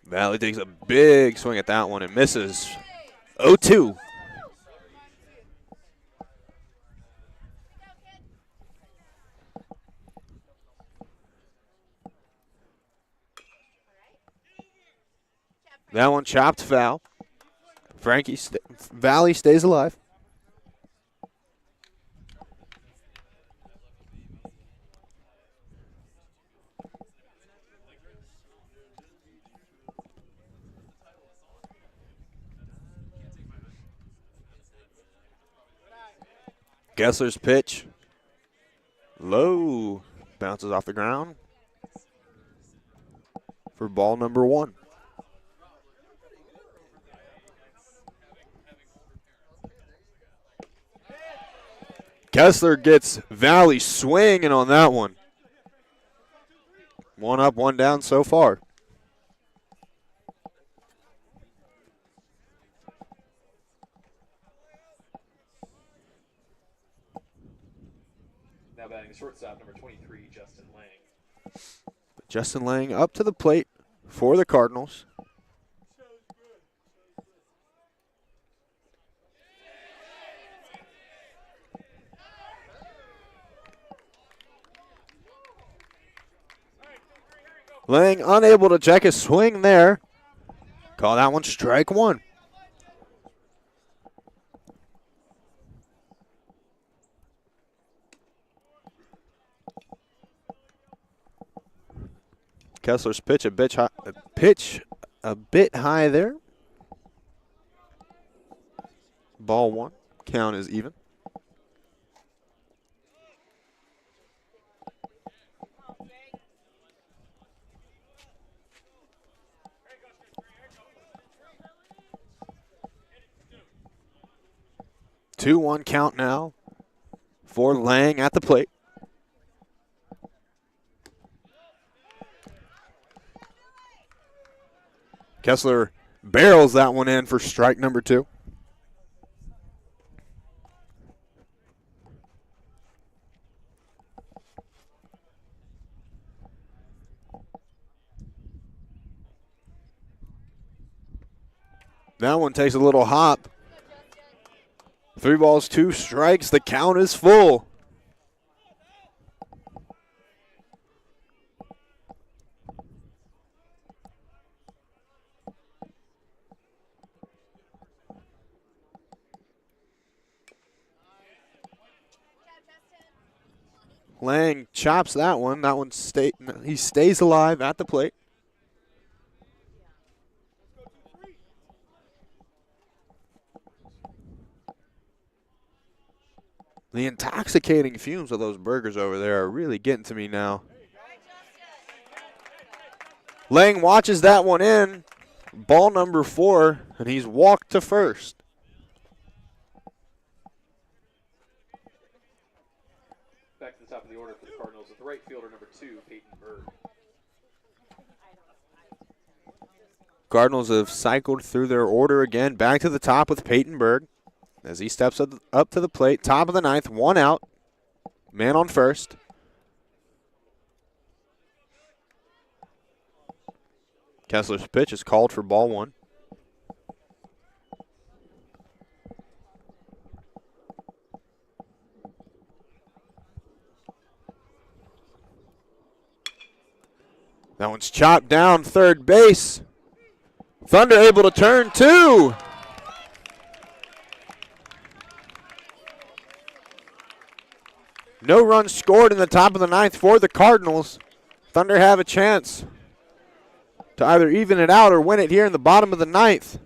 Valley takes a big swing at that one and misses. 0-2. That one chopped foul. Valley stays alive. Gessler's pitch. Low. Bounces off the ground for ball number 1. Kessler gets Valley swinging on that one. 1 up, 1 down so far. Now batting shortstop number 23, Justin Lang. Justin Lang up to the plate for the Cardinals. Lang unable to check his swing there. Call that one strike 1. Kessler's pitch a bit high there. Ball 1. Count is even. Two 1 count now for Lang at the plate. Kessler barrels that one in for strike number 2. That one takes a little hop. 3 balls, 2 strikes. The count is full. Lang chops that one. That one he stays alive at the plate. The intoxicating fumes of those burgers over there are really getting to me now. Lang watches that one in. Ball number 4, and he's walked to first. Back to the top of the order for the Cardinals with the right fielder number 2, Peyton Berg. Cardinals have cycled through their order again. Back to the top with Peyton Berg as he steps up to the plate. Top of the 9th, 1 out. Man on first. Kessler's pitch is called for ball 1. That one's chopped down third base. Thunder able to turn 2. No runs scored in the top of the 9th for the Cardinals. Thunder have a chance to either even it out or win it here in the bottom of the 9th.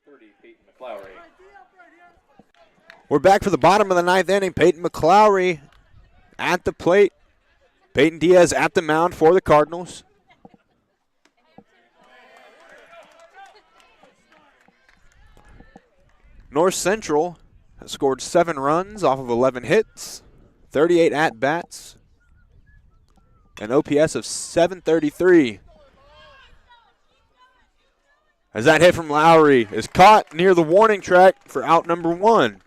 30, Peyton McLowry. We're back for the bottom of the ninth inning. Peyton McLowry at the plate. Peyton Diaz at the mound for the Cardinals. North Central has scored 7 runs off of 11 hits, 38 at-bats, an OPS of 733. As that hit from Lowry is caught near the warning track for out number 1.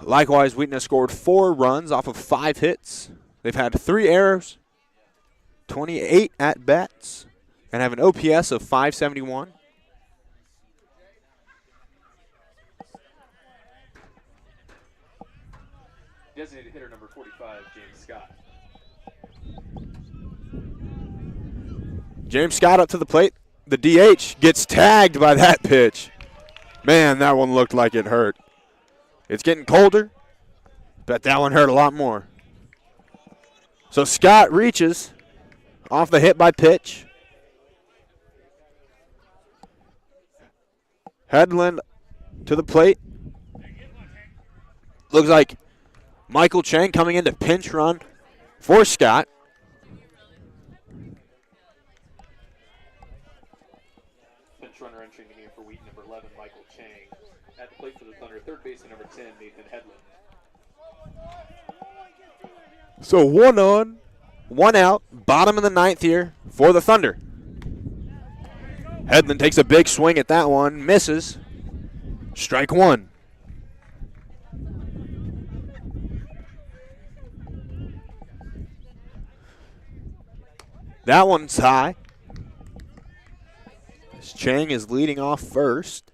Likewise, Wheaton has scored 4 runs off of 5 hits. They've had 3 errors, 28 at-bats, and have an OPS of 571. Designated hitter number 45, James Scott. James Scott up to the plate. The DH gets tagged by that pitch. Man, that one looked like it hurt. It's getting colder. Bet that one hurt a lot more. So Scott reaches off the hit by pitch. Headland to the plate. Looks like Michael Chang coming in to pinch run for Scott. Pinch runner entering the game for Wheaton, number 11, Michael Chang. At the plate for the Thunder, third baseman, number 10, Nathan Headland. So 1 on, 1 out, bottom of the ninth here for the Thunder. Headland takes a big swing at that one, misses. Strike 1. That one's high. As Chang is leading off first.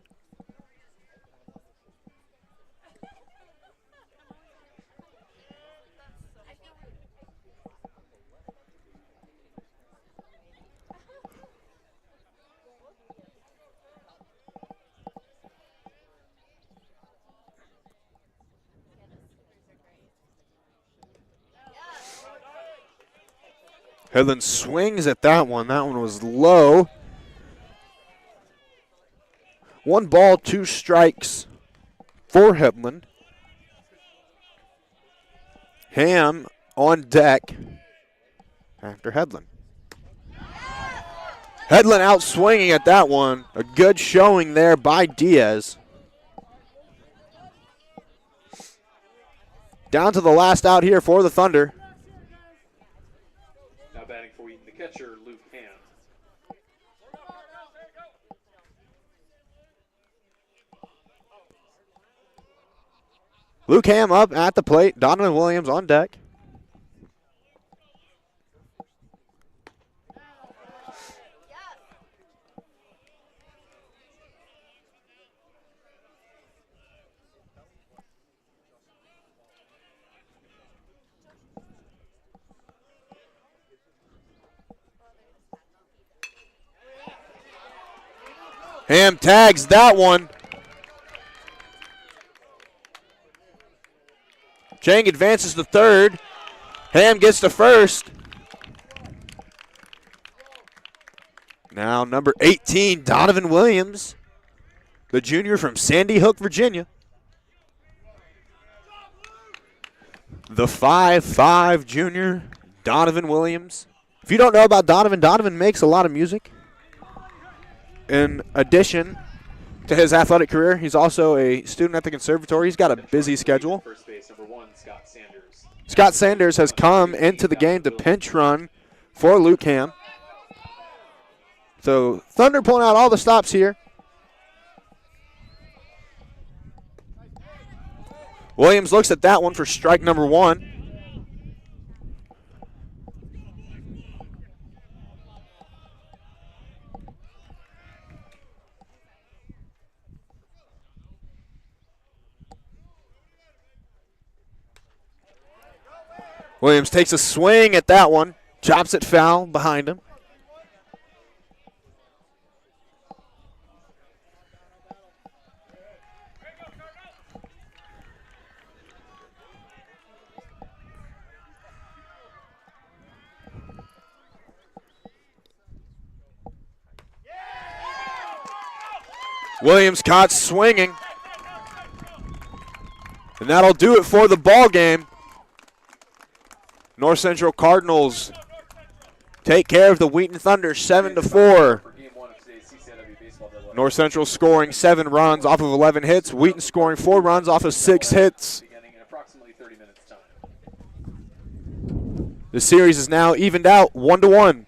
Headland swings at that one. That one was low. 1 ball, 2 strikes for Headland. Ham on deck after Headland. Headland out swinging at that one. A good showing there by Diaz. Down to the last out here for the Thunder. Now batting for Wheaton, the catcher, Luke Ham. Luke Ham up at the plate. Donovan Williams on deck. Ham tags that one. Chang advances to third. Ham gets to first. Now number 18, Donovan Williams, the junior from Sandy Hook, Virginia. The 5'5" junior, Donovan Williams. If you don't know about Donovan, Donovan makes a lot of music. In addition to his athletic career, he's also a student at the conservatory. He's got a busy schedule. First base, number 1, Scott Sanders. Scott Sanders has come into the game to pinch run for Luke Ham. So Thunder pulling out all the stops here. Williams looks at that one for strike number 1. Williams takes a swing at that one, chops it foul behind him. Williams caught swinging. And that'll do it for the ball game. North Central Cardinals take care of the Wheaton Thunder 7-4. For game 1 of today's CCIW baseball doubleheader. North Central scoring 7 runs off of 11 hits. Wheaton scoring 4 runs off of 6 hits. Beginning in approximately 30 minutes time. The series is now evened out 1-1.